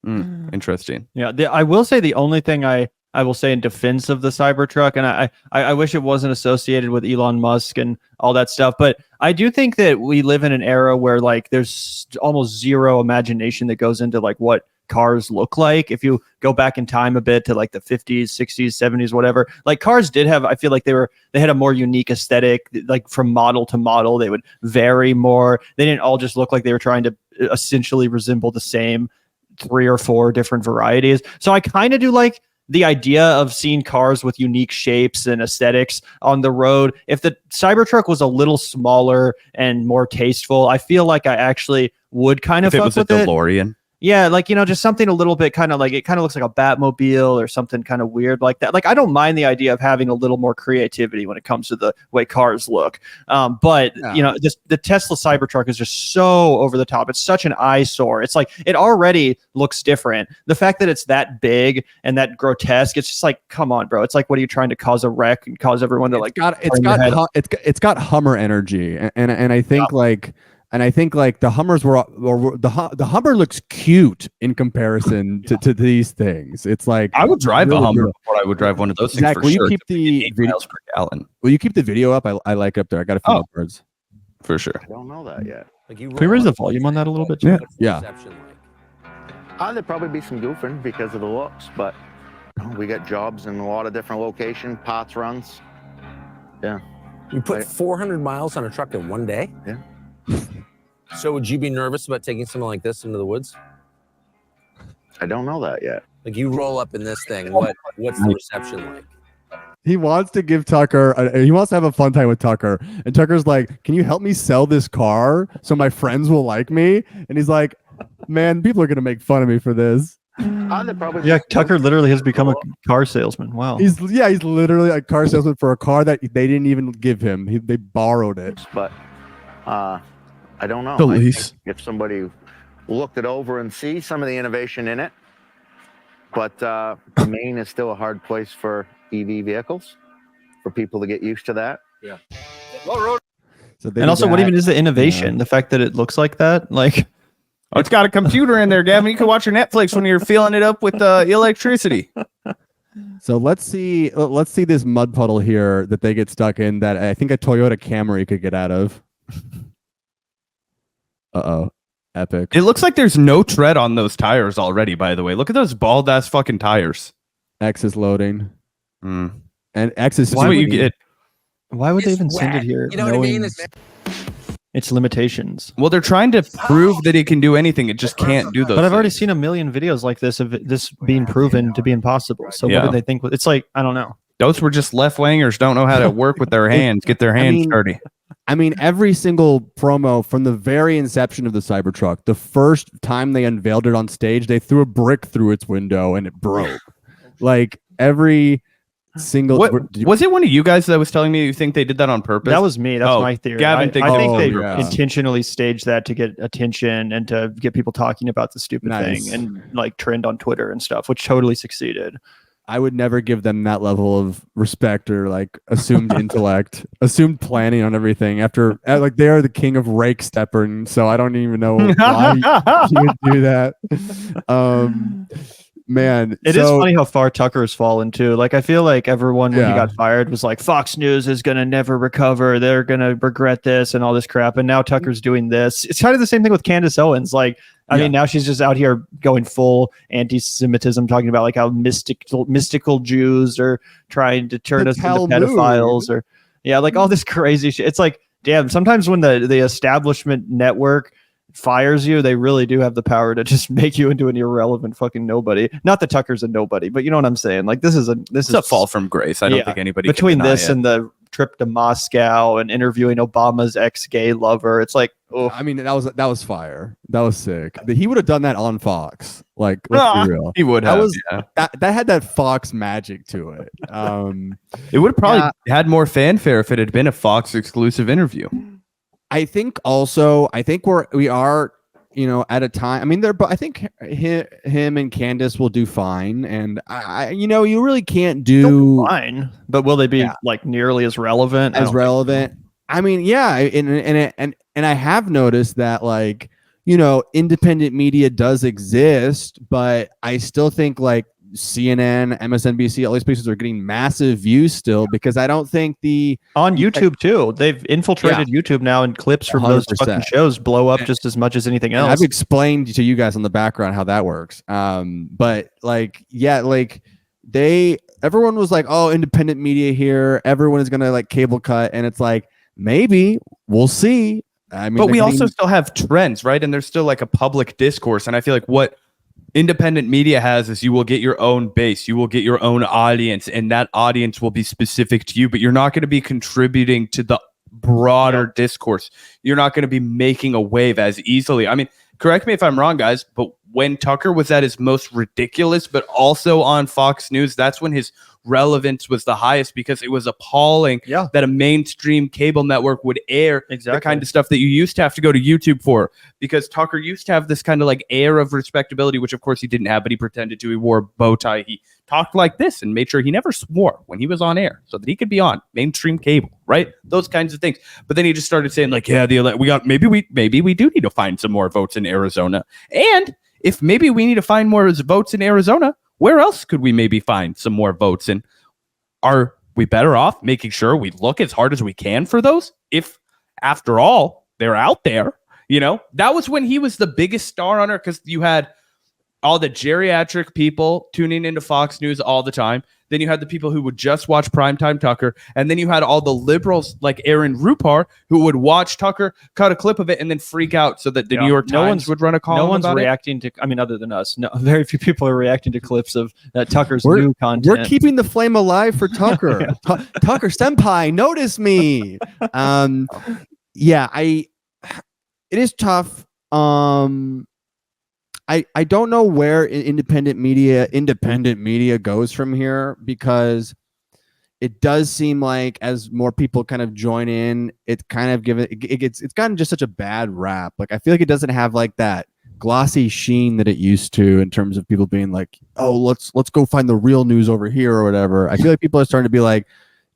Interesting. Yeah. I will say the only thing I will say in defense of the Cybertruck, and I wish it wasn't associated with Elon Musk and all that stuff, but I do think that we live in an era where like there's almost zero imagination that goes into like what cars look like. If you go back in time a bit to like the 50s, 60s, 70s, whatever, like cars did have, I feel like they had a more unique aesthetic, like from model to model, they would vary more. They didn't all just look like they were trying to essentially resemble the same 3 or 4 different varieties. So I kind of do like the idea of seeing cars with unique shapes and aesthetics on the road. If the Cybertruck was a little smaller and more tasteful, I feel like I actually would kind of fuck with it. If it was a DeLorean. Yeah, like, you know, just something a little bit kind of like, it kind of looks like a Batmobile or something kind of weird like that. Like, I don't mind the idea of having a little more creativity when it comes to the way cars look. But, you know, just the Tesla Cybertruck is just so over the top. It's such an eyesore. It's like, it already looks different. The fact that it's that big and that grotesque, it's just like, come on, bro. It's like, what are you trying to cause a wreck and cause everyone to like, it's got Hummer energy. And I think like, and I think like the Hummers the Hummer looks cute in comparison to these things. It's like I would drive a Hummer before I would drive one of those things. Zach, for will sure. you keep the 8 miles per gallon? Will you keep the video up? I like up there. I got a few words for sure. I don't know that yet. Can we raise the volume on that a little bit? Yeah. There'd probably be some goofing because of the looks, but we got jobs in a lot of different locations, parts runs. Yeah. You put 400 miles on a truck in one day? Yeah. So would you be nervous about taking something like this into the woods? I don't know that yet. Like you roll up in this thing, what's the reception like? He wants to give Tucker, he wants to have a fun time with Tucker. And Tucker's like, can you help me sell this car so my friends will like me? And he's like, man, people are going to make fun of me for this. Yeah, Tucker literally has become a car salesman. Wow. He's literally a car salesman for a car that they didn't even give him. They borrowed it. But I don't know. If somebody looked it over and see some of the innovation in it, but Maine is still a hard place for EV vehicles, for people to get used to that. Yeah. So and also, what even is the innovation? The fact that it looks like that, like, it's got a computer in there, Gavin. You can watch your Netflix when you're filling it up with electricity. So let's see this mud puddle here that they get stuck in that I think a Toyota Camry could get out of. Epic. It looks like there's no tread on those tires already, by the way. Look at those bald ass fucking tires. X is loading. And X is what you get. Why would they even send it here? You know what I mean? Its limitations. Well, they're trying to prove that it can do anything. It just can't do those. But I've already seen a million videos like this of this being proven to be impossible. So what do they think? It's like, I don't know. Those were just left wingers, don't know how to work with their hands, get their hands dirty. I mean, every single promo from the very inception of the Cybertruck, the first time they unveiled it on stage, they threw a brick through its window and it broke. Like every single. Was it one of you guys that was telling me you think they did that on purpose? That was me. That's my theory. Gavin I think they yeah. intentionally staged that to get attention and to get people talking about the stupid thing and like trend on Twitter and stuff, which totally succeeded. I would never give them that level of respect or like assumed intellect, assumed planning on everything. After like they are the king of rake stepping, so I don't even know why he would do that. Man, it is funny how far Tucker's fallen too. Like, I feel like everyone when he got fired was like, Fox News is gonna never recover. They're gonna regret this and all this crap. And now Tucker's doing this. It's kind of the same thing with Candace Owens. Like, I mean, now she's just out here going full anti-Semitism, talking about like how mystical Jews are trying to turn us into pedophiles, or like all this crazy shit. It's like, damn. Sometimes when the establishment network fires you, they really do have the power to just make you into an irrelevant fucking nobody. Not that Tucker's a nobody, but you know what I'm saying. Like, this is a fall from grace. I don't think anybody between can deny this it. and the trip to Moscow and interviewing Obama's ex-gay lover. It's like, I mean, that was fire. That was sick. He would have done that on Fox. Like, let's be real. He would have. That had that Fox magic to it. It would have probably had more fanfare if it had been a Fox exclusive interview. I think we are, at a time. I mean, I think him and Candace will do fine, and you really can't do fine. But will they be like nearly as relevant? I mean, and I have noticed that, like, independent media does exist, but I still think like CNN, MSNBC, all these places are getting massive views still, because I don't think on YouTube too. They've infiltrated YouTube now, and clips from 100%. Those fucking shows blow up just as much as anything else. I've explained to you guys on the background how that works. But everyone was like, oh, independent media here. Everyone is gonna like cable cut, and it's like, maybe we'll see. I mean, but we also still have trends, right? And there's still like a public discourse, and I feel like what independent media has is you will get your own base, you will get your own audience, and that audience will be specific to you, but you're not going to be contributing to the broader discourse. You're not going to be making a wave as easily. I mean, correct me if I'm wrong, guys, but when Tucker was at his most ridiculous, but also on Fox News, that's when his relevance was the highest, because it was appalling that a mainstream cable network would air the kind of stuff that you used to have to go to YouTube for, because Tucker used to have this kind of like air of respectability, which of course he didn't have, but he pretended to. He wore a bow tie. He talked like this and made sure he never swore when he was on air so that he could be on mainstream cable, right? Those kinds of things. But then he just started saying like, maybe we do need to find some more votes in Arizona. And if maybe we need to find more votes in Arizona, where else could we maybe find some more votes? And are we better off making sure we look as hard as we can for those? If, after all, they're out there, that was when he was the biggest star on Earth, because you had all the geriatric people tuning into Fox News all the time. Then you had the people who would just watch Primetime Tucker. And then you had all the liberals like Aaron Rupar who would watch Tucker, cut a clip of it, and then freak out so that the New York Times would run a column. No one's reacting to, I mean, other than us. No, very few people are reacting to clips of Tucker's new content. We're keeping the flame alive for Tucker. Tucker Senpai, notice me. It is tough. I don't know where independent media goes from here, because it does seem like as more people kind of join in, it's gotten just such a bad rap. Like, I feel like it doesn't have like that glossy sheen that it used to, in terms of people being like, oh, let's go find the real news over here or whatever. I feel like people are starting to be like,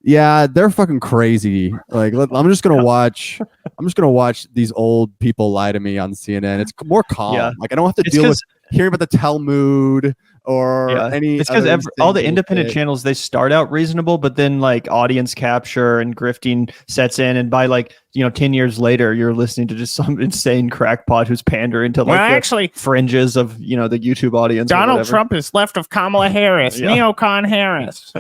yeah, they're fucking crazy. Like, I'm just gonna watch these old people lie to me on CNN. It's more calm. Yeah. Like, I don't have to deal with hearing about the Talmud or any. It's because all the independent channels, they start out reasonable, but then like audience capture and grifting sets in, and by 10 years later, you're listening to just some insane crackpot who's pandering to the fringes of the YouTube audience. Donald Trump is left of Kamala Harris, neocon Harris.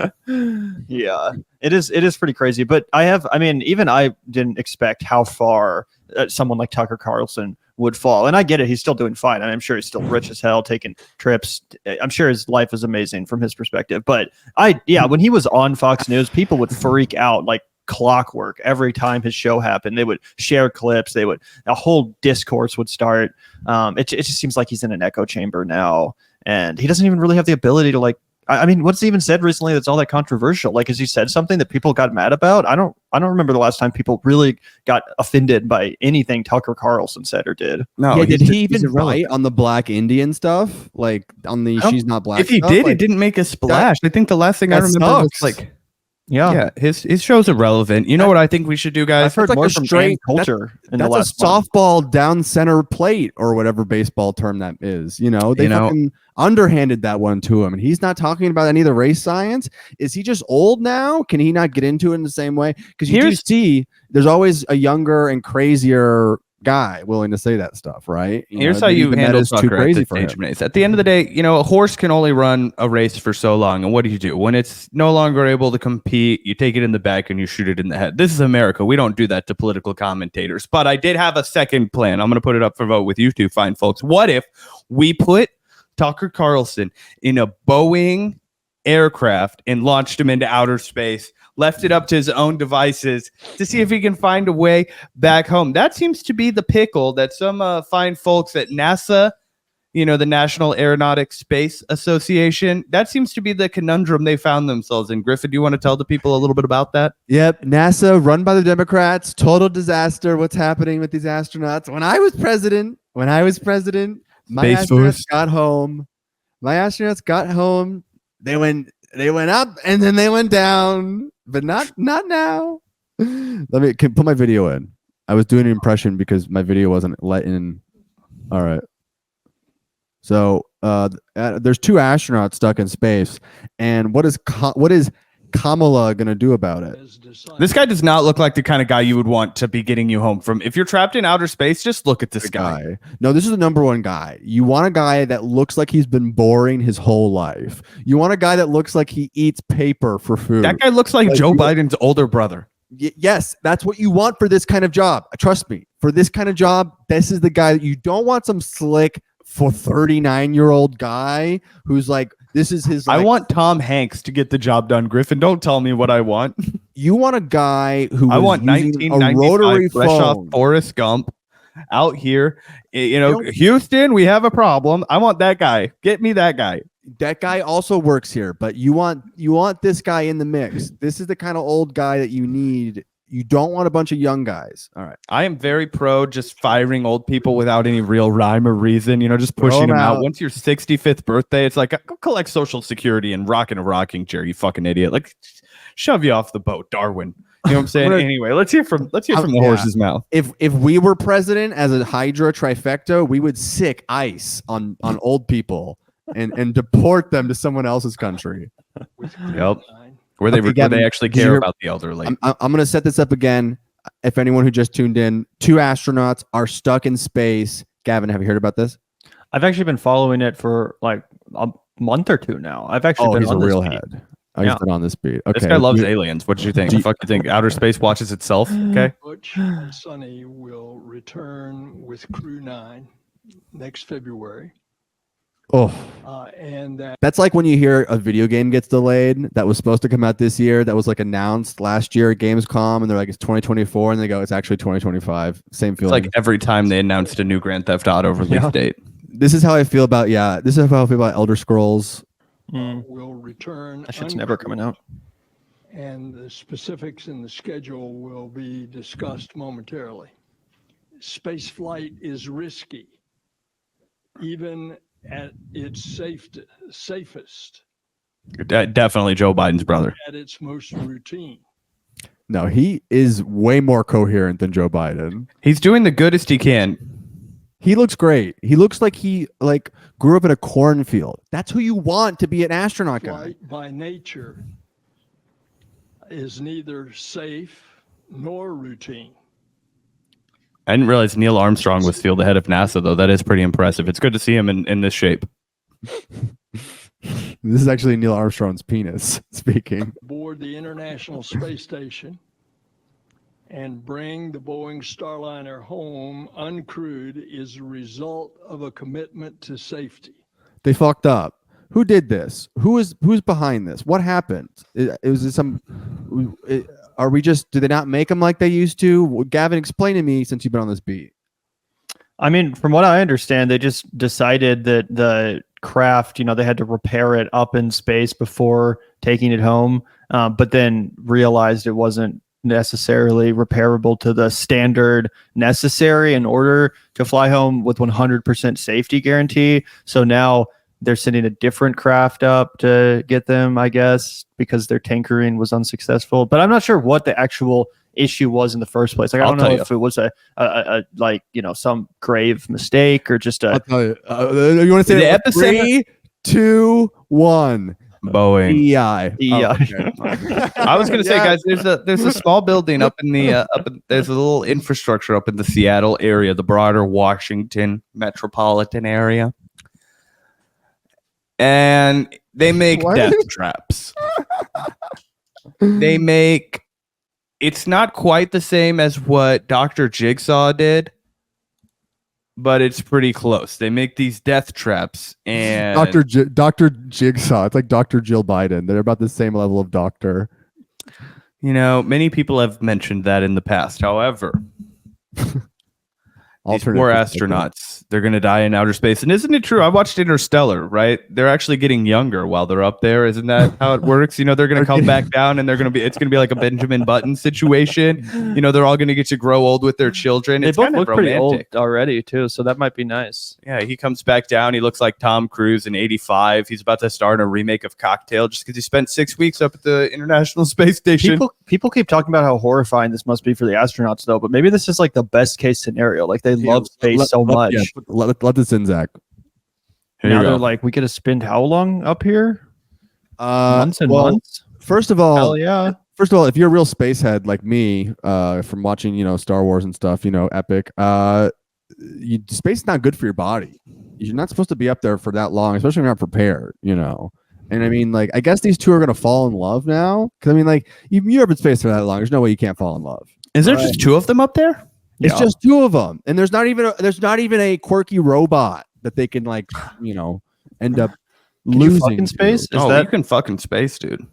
Yeah, it is pretty crazy. But even I didn't expect how far someone like Tucker Carlson would fall. And I get it. He's still doing fine. I'm sure he's still rich as hell, taking trips. I'm sure his life is amazing from his perspective. But when he was on Fox News, people would freak out like clockwork every time his show happened. They would share clips. A whole discourse would start. It just seems like he's in an echo chamber now, and he doesn't even really have the ability to what's he even said recently that's all that controversial? Like, has he said something that people got mad about? I don't remember the last time people really got offended by anything Tucker Carlson said or did. No, did he even write on the Black Indian stuff? Like on the she's not black. If he stuff? did, it didn't make a splash. I think the last thing I remember was like Yeah, his shows are relevant. You know what I think we should do, guys? I've heard like more a from straight culture in the That's last a month. softball down center plate or whatever baseball term that is. You know, they fucking underhanded that one to him, and he's not talking about any of the race science. Is he just old now? Can he not get into it in the same way? Because you do see there's always a younger and crazier guy willing to say that stuff, right? Here's how you handle Tucker at this stage, Mace. At the end of the day, you know, a horse can only run a race for so long. And what do? When it's no longer able to compete, you take it in the back and you shoot it in the head. This is America. We don't do that to political commentators. But I did have a second plan. I'm going to put it up for vote with you two fine folks. What if we put Tucker Carlson in a Boeing aircraft and launched him into outer space, left it up to his own devices to see if he can find a way back home? That seems to be the pickle that some fine folks at NASA, you know, the National Aeronautics Space Association, that seems to be the conundrum they found themselves in. Griffin, do you want to tell the people a little bit about that? Yep. NASA, run by the Democrats, total disaster. What's happening with these astronauts? When I was president, my astronauts got home. They went up and then they went down, but not now. Let me put my video in. I was doing an impression because my video wasn't let in. All right. So there's two astronauts stuck in space, and what is Kamala gonna do about it? This guy does not look like the kind of guy you would want to be getting you home from. If you're trapped in outer space, just look at this guy. No, this is the number one guy. You want a guy that looks like he's been boring his whole life. You want a guy that looks like he eats paper for food. That guy looks like Joe Biden's older brother. Yes, that's what you want for this kind of job. Trust me, for this kind of job, this is the guy that you don't want. Some slick for 39-year-old guy who's like, this is his. I want Tom Hanks to get the job done. Griffin, don't tell me what I want. You want a guy who I want 1995 rotary fresh off Forrest Gump out here. You know, Houston, we have a problem. I want that guy. Get me that guy. That guy also works here, but you want this guy in the mix. This is the kind of old guy that you need. You don't want a bunch of young guys. All right. I am very pro just firing old people without any real rhyme or reason, you know, just pushing them out. Once your 65th birthday, it's like, go collect Social Security and rock in a rocking chair, you fucking idiot. Like, shove you off the boat, Darwin. You know what I'm saying? Anyway, let's hear from the horse's mouth. If we were president as a Hydra trifecta, we would sick ice on old people and deport them to someone else's country. Yep. Where they actually care about the elderly. I'm going to set this up again. If anyone who just tuned in, two astronauts are stuck in space. Gavin, have you heard about this? I've actually been following it for like a month or two now. I've actually been he's on a real this head. beat. He's been on this beat. Okay. This guy loves aliens. What did you think? The fuck you think? Outer space watches itself? Okay. Butch and Sonny will return with Crew 9 next February. Oh, and that's like when you hear a video game gets delayed that was supposed to come out this year, that was like announced last year at Gamescom, and they're like, it's 2024, and they go, it's actually 2025. Same feeling. It's like every time they announced a new Grand Theft Auto release date. This is how I feel about Elder Scrolls. Will return. That shit's never coming out. And the specifics in the schedule will be discussed momentarily. Space flight is risky, even at its safest. Definitely Joe Biden's brother. At its most routine. No, he is way more coherent than Joe Biden. He's doing the goodest he can. He looks great. He looks like he grew up in a cornfield. That's who you want to be an astronaut guy. Flight by nature is neither safe nor routine. I didn't realize Neil Armstrong was still the head of NASA, though. That is pretty impressive. It's good to see him in this shape. This is actually Neil Armstrong's penis speaking. Board the International Space Station and bring the Boeing Starliner home uncrewed is a result of a commitment to safety. They fucked up. Who did this? Who's behind this? What happened? Are we just, do they not make them like they used to? Gavin, explain to me, since you've been on this beat. I mean, from what I understand, they just decided that the craft, they had to repair it up in space before taking it home, but then realized it wasn't necessarily repairable to the standard necessary in order to fly home with 100% safety guarantee. So now they're sending a different craft up to get them, I guess, because their tankering was unsuccessful. But I'm not sure what the actual issue was in the first place. Like, I don't know if it was a like, you know, some grave mistake or just a. I'll tell you. You want to say the epicenter? 3, 2, 1. Boeing. EI. I was gonna say, guys, there's a small building up in the there's a little infrastructure up in the Seattle area, the broader Washington metropolitan area, and they make death traps. They make. It's not quite the same as what Dr. Jigsaw did, but it's pretty close. They make these death traps, and Dr. Jigsaw. It's like Dr. Jill Biden. They're about the same level of doctor. You know, many people have mentioned that in the past. However, these poor astronauts, they're going to die in outer space. And isn't it true? I watched Interstellar, right? They're actually getting younger while they're up there. Isn't that how it works? You know, they're going to come back down and it's going to be like a Benjamin Button situation. You know, they're all going to get to grow old with their children. They it's both kind of look romantic. pretty old already too, so that might be nice. Yeah, he comes back down. He looks like Tom Cruise in '85. He's about to star in a remake of Cocktail just because he spent 6 weeks up at the International Space Station. People keep talking about how horrifying this must be for the astronauts, though. But maybe this is like the best case scenario. Like they love space so much. Yeah, let this in, Zach. Now they're like, we get to spend how long up here? Months and months. First of all, hell yeah. First of all, if you're a real space head like me, from watching, you know, Star Wars and stuff, you know, epic, space is not good for your body. You're not supposed to be up there for that long, especially when you're not prepared, you know. And I mean, like, I guess these two are going to fall in love now. Because, I mean, like, you're up in space for that long. There's no way you can't fall in love. Is there just two of them up there? It's just two of them. And there's not even a quirky robot that they can, like, you know, end up losing in space. You can fuck in space, dude.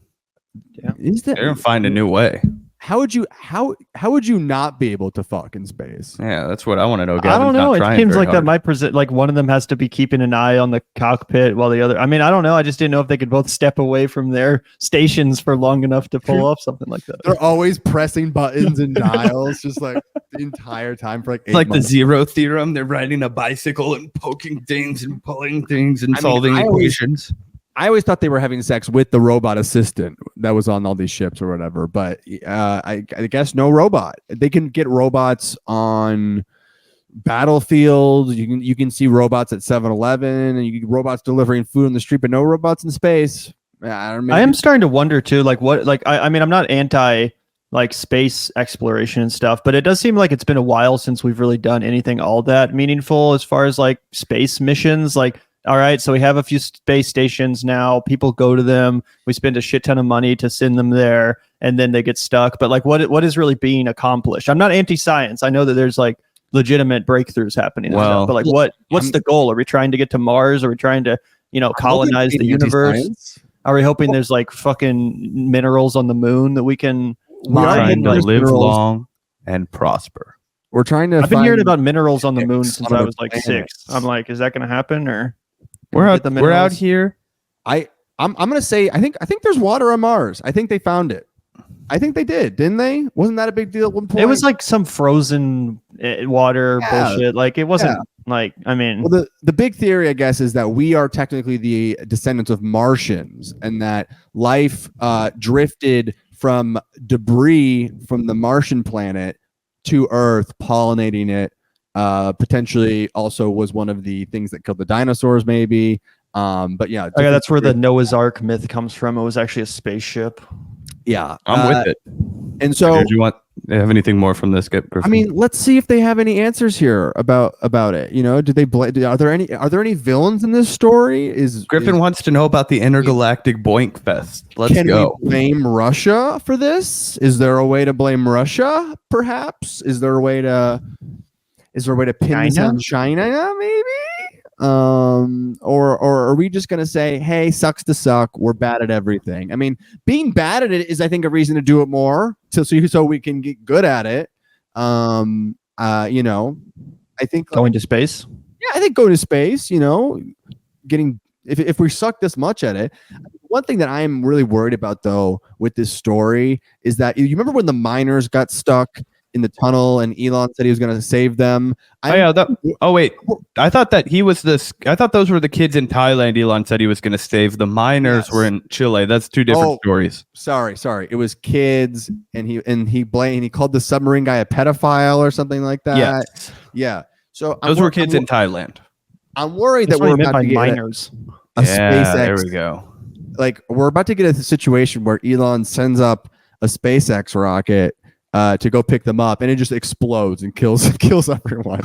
Yeah. They're going to find a new way. How would you not be able to fuck in space? Yeah, that's what I want to know. I don't know. It seems like that might present like one of them has to be keeping an eye on the cockpit while the other. I mean, I don't know. I just didn't know if they could both step away from their stations for long enough to pull off something like that. They're always pressing buttons and dials, just like the entire time for like 8 like months. the zero theorem. They're riding a bicycle and poking things and pulling things and solving equations. I always thought they were having sex with the robot assistant that was on all these ships or whatever, but I guess no robot. They can get robots on battlefields. You can see robots at 7-Eleven, and you get robots delivering food on the street, but no robots in space. I am starting to wonder too, like what, like I mean, I'm not anti like space exploration and stuff, but it does seem like it's been a while since we've really done anything all that meaningful as far as like space missions, like. All right, so we have a few space stations now. People go to them. We spend a shit ton of money to send them there, and then they get stuck. But like, what is really being accomplished? I'm not anti-science. I know that there's like legitimate breakthroughs happening. Well, but like, what's the goal? Are we trying to get to Mars? Are we trying to, you know, colonize the universe? Are we hoping there's like fucking minerals on the moon that we can trying to live long and prosper? We're trying to. I've been hearing about minerals on the moon since I was like 6. I'm like, is that going to happen or? We're out here. I'm gonna say I think there's water on Mars. I think they found it. I think they did, didn't they? Wasn't that a big deal at one point? It was like some frozen water bullshit. Like it wasn't like, I mean, well, the big theory, I guess, is that we are technically the descendants of Martians, and that life drifted from debris from the Martian planet to Earth, pollinating it. Potentially also was one of the things that killed the dinosaurs, maybe. But yeah, that's where the Noah's Ark myth comes from. It was actually a spaceship. Yeah, I'm with it. And so, do you have anything more from this? I mean, let's see if they have any answers here about it. You know, are there any villains in this story? Griffin wants to know about the intergalactic Boink Fest. Let's go. Can we blame Russia for this? Is there a way to blame Russia? Perhaps. Is there a way to pin this on China, maybe? Or are we just gonna say, hey, sucks to suck, we're bad at everything? I mean, being bad at it is, I think, a reason to do it more, so we can get good at it. You know, I think going to space. Yeah, I think going to space. You know, getting if we suck this much at it. One thing that I am really worried about, though, with this story is that you remember when the miners got stuck in the tunnel, and Elon said he was going to save them. Wait, I thought that he was this. I thought those were the kids in Thailand. Elon said he was going to save. The miners were in Chile. That's two different stories. Sorry. It was kids, and he called the submarine guy a pedophile or something like that. Yes. Yeah. So those were kids in Thailand. I'm worried that we're about to get miners. a SpaceX. There we go. Like, we're about to get a situation where Elon sends up a SpaceX rocket to go pick them up, and it just explodes and kills everyone.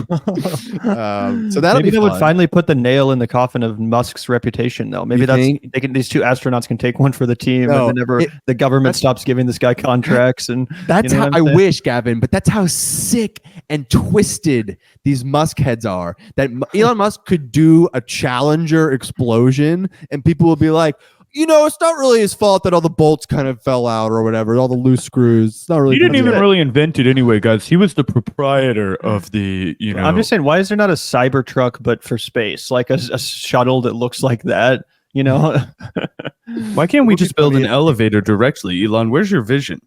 So maybe that fun. would finally put the nail in the coffin of Musk's reputation, though. Maybe these two astronauts can take one for the team, and whenever the government stops giving this guy contracts, and that's how I wish, Gavin. But that's how sick and twisted these Musk heads are. That Elon Musk could do a Challenger explosion, and people will be like, it's not really his fault that all the bolts kind of fell out or whatever, all the loose screws. It's not really. He didn't even really invent it anyway, guys. He was the proprietor of the, I'm just saying, why is there not a Cybertruck but for space, like a shuttle that looks like that? Why can't we just build an elevator directly, Elon? Where's your vision?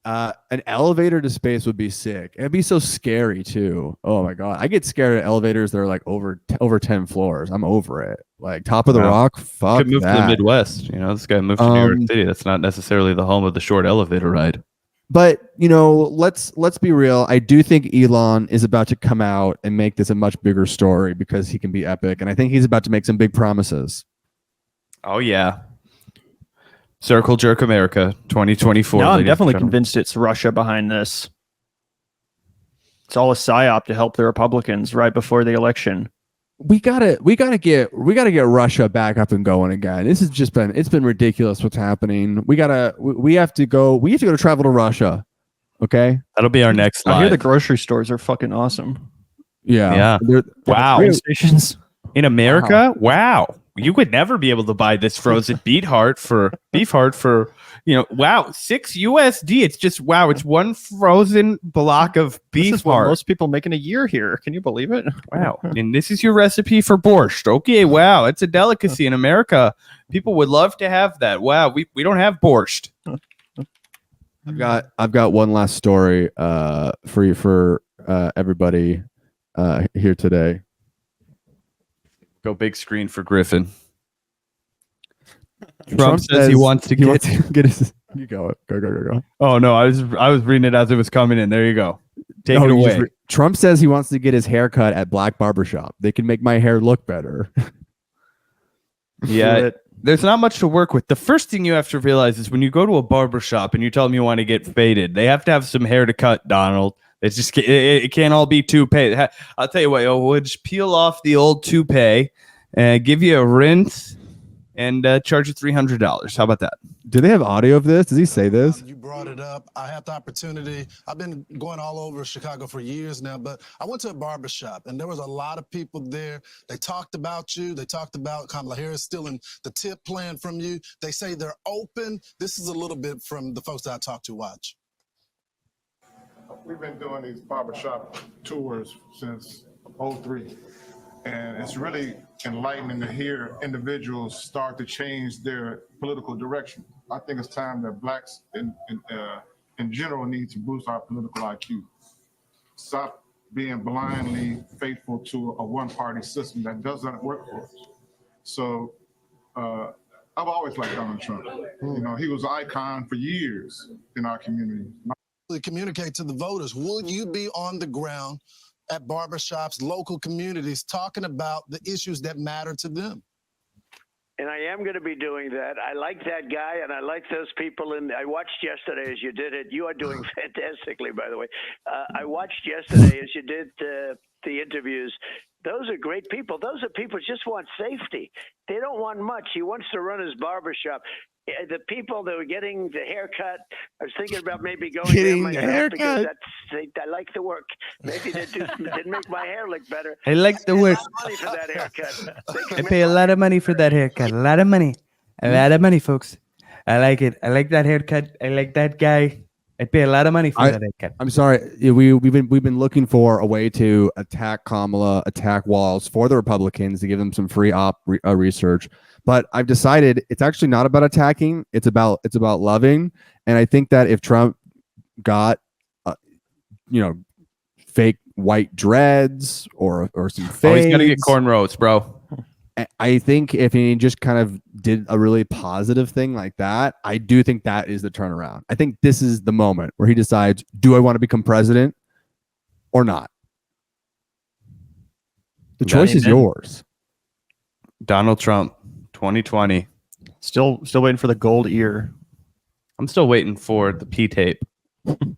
An elevator to space would be sick. It'd be so scary too. Oh my god, I get scared at elevators that are like over 10 floors. I'm over it. Like top of the rock. Fuck could move that. to the Midwest. This guy moved to New York City. That's not necessarily the home of the short elevator ride. But let's be real. I do think Elon is about to come out and make this a much bigger story because he can be epic, and I think he's about to make some big promises. Oh yeah. Circle Jerk America 2024. No, I'm definitely convinced it's Russia behind this. It's all a psyop to help the Republicans right before the election. We gotta get Russia back up and going again. This has just been ridiculous what's happening. We have to go to travel to Russia. Okay, that'll be our next live. I hear the grocery stores are fucking awson. Yeah. Wow. Train stations in America. Wow. You would never be able to buy this frozen beef heart for $6 USD. It's just it's one frozen block of beef this is what heart. most people make in a year here. Can you believe it? Wow. And this is your recipe for borscht. Okay, wow. It's a delicacy in America. People would love to have that. Wow, we don't have borscht. I've got one last story for everybody here today. Go big screen for Griffin. Trump says he wants to get his. You go. Oh no, I was reading it as it was coming in. There you go. Take it away. Trump says he wants to get his hair cut at Black Barbershop. They can make my hair look better. Yeah, there's not much to work with. The first thing you have to realize is when you go to a barbershop and you tell them you want to get faded, they have to have some hair to cut, Donald. It's just it can't all be toupee. I'll tell you what, we'll just peel off the old toupee and give you a rinse and charge you $300. How about that? Do they have audio of this? Does he say this? You brought it up. I had the opportunity. I've been going all over Chicago for years now, but I went to a barbershop and there was a lot of people there. They talked about you. They talked about Kamala Harris stealing the tip plan from you. They say they're open. This is a little bit from the folks that I talked to. Watch. We've been doing these barbershop tours since '03, and it's really enlightening to hear individuals start to change their political direction. I think it's time that blacks in general need to boost our political IQ. Stop being blindly faithful to a one-party system that does not work for us. So I've always liked Donald Trump. He was an icon for years in our community. Communicate to the voters. Will you be on the ground at barbershops, local communities, talking about the issues that matter to them? And I am going to be doing that. I like that guy, and I like those people. And I watched yesterday as you did it. You are doing fantastically, by the way. I watched yesterday as you did the interviews. Those are great people. Those are people who just want safety. They don't want much. He wants to run his barbershop. The people that were getting the haircut, I was thinking about maybe going getting there the haircut. I like the work. Maybe they'd make my hair look better. I like the work. Money for that haircut. I pay a lot of money for that haircut. A lot of money, folks. I like it. I like that haircut. I like that guy. I pay a lot of money for that haircut. I'm sorry. We've been looking for a way to attack Kamala, attack Walz for the Republicans to give them some free research. But I've decided it's actually not about attacking. It's about loving. And I think that if Trump got fake white dreads or some fades. Oh, he's gonna get cornrows, bro. I think if he just kind of did a really positive thing like that, I do think that is the turnaround. I think this is the moment where he decides, do I want to become president or not? The choice is yours. Donald Trump, 2020. Still waiting for the gold ear. I'm still waiting for the P tape.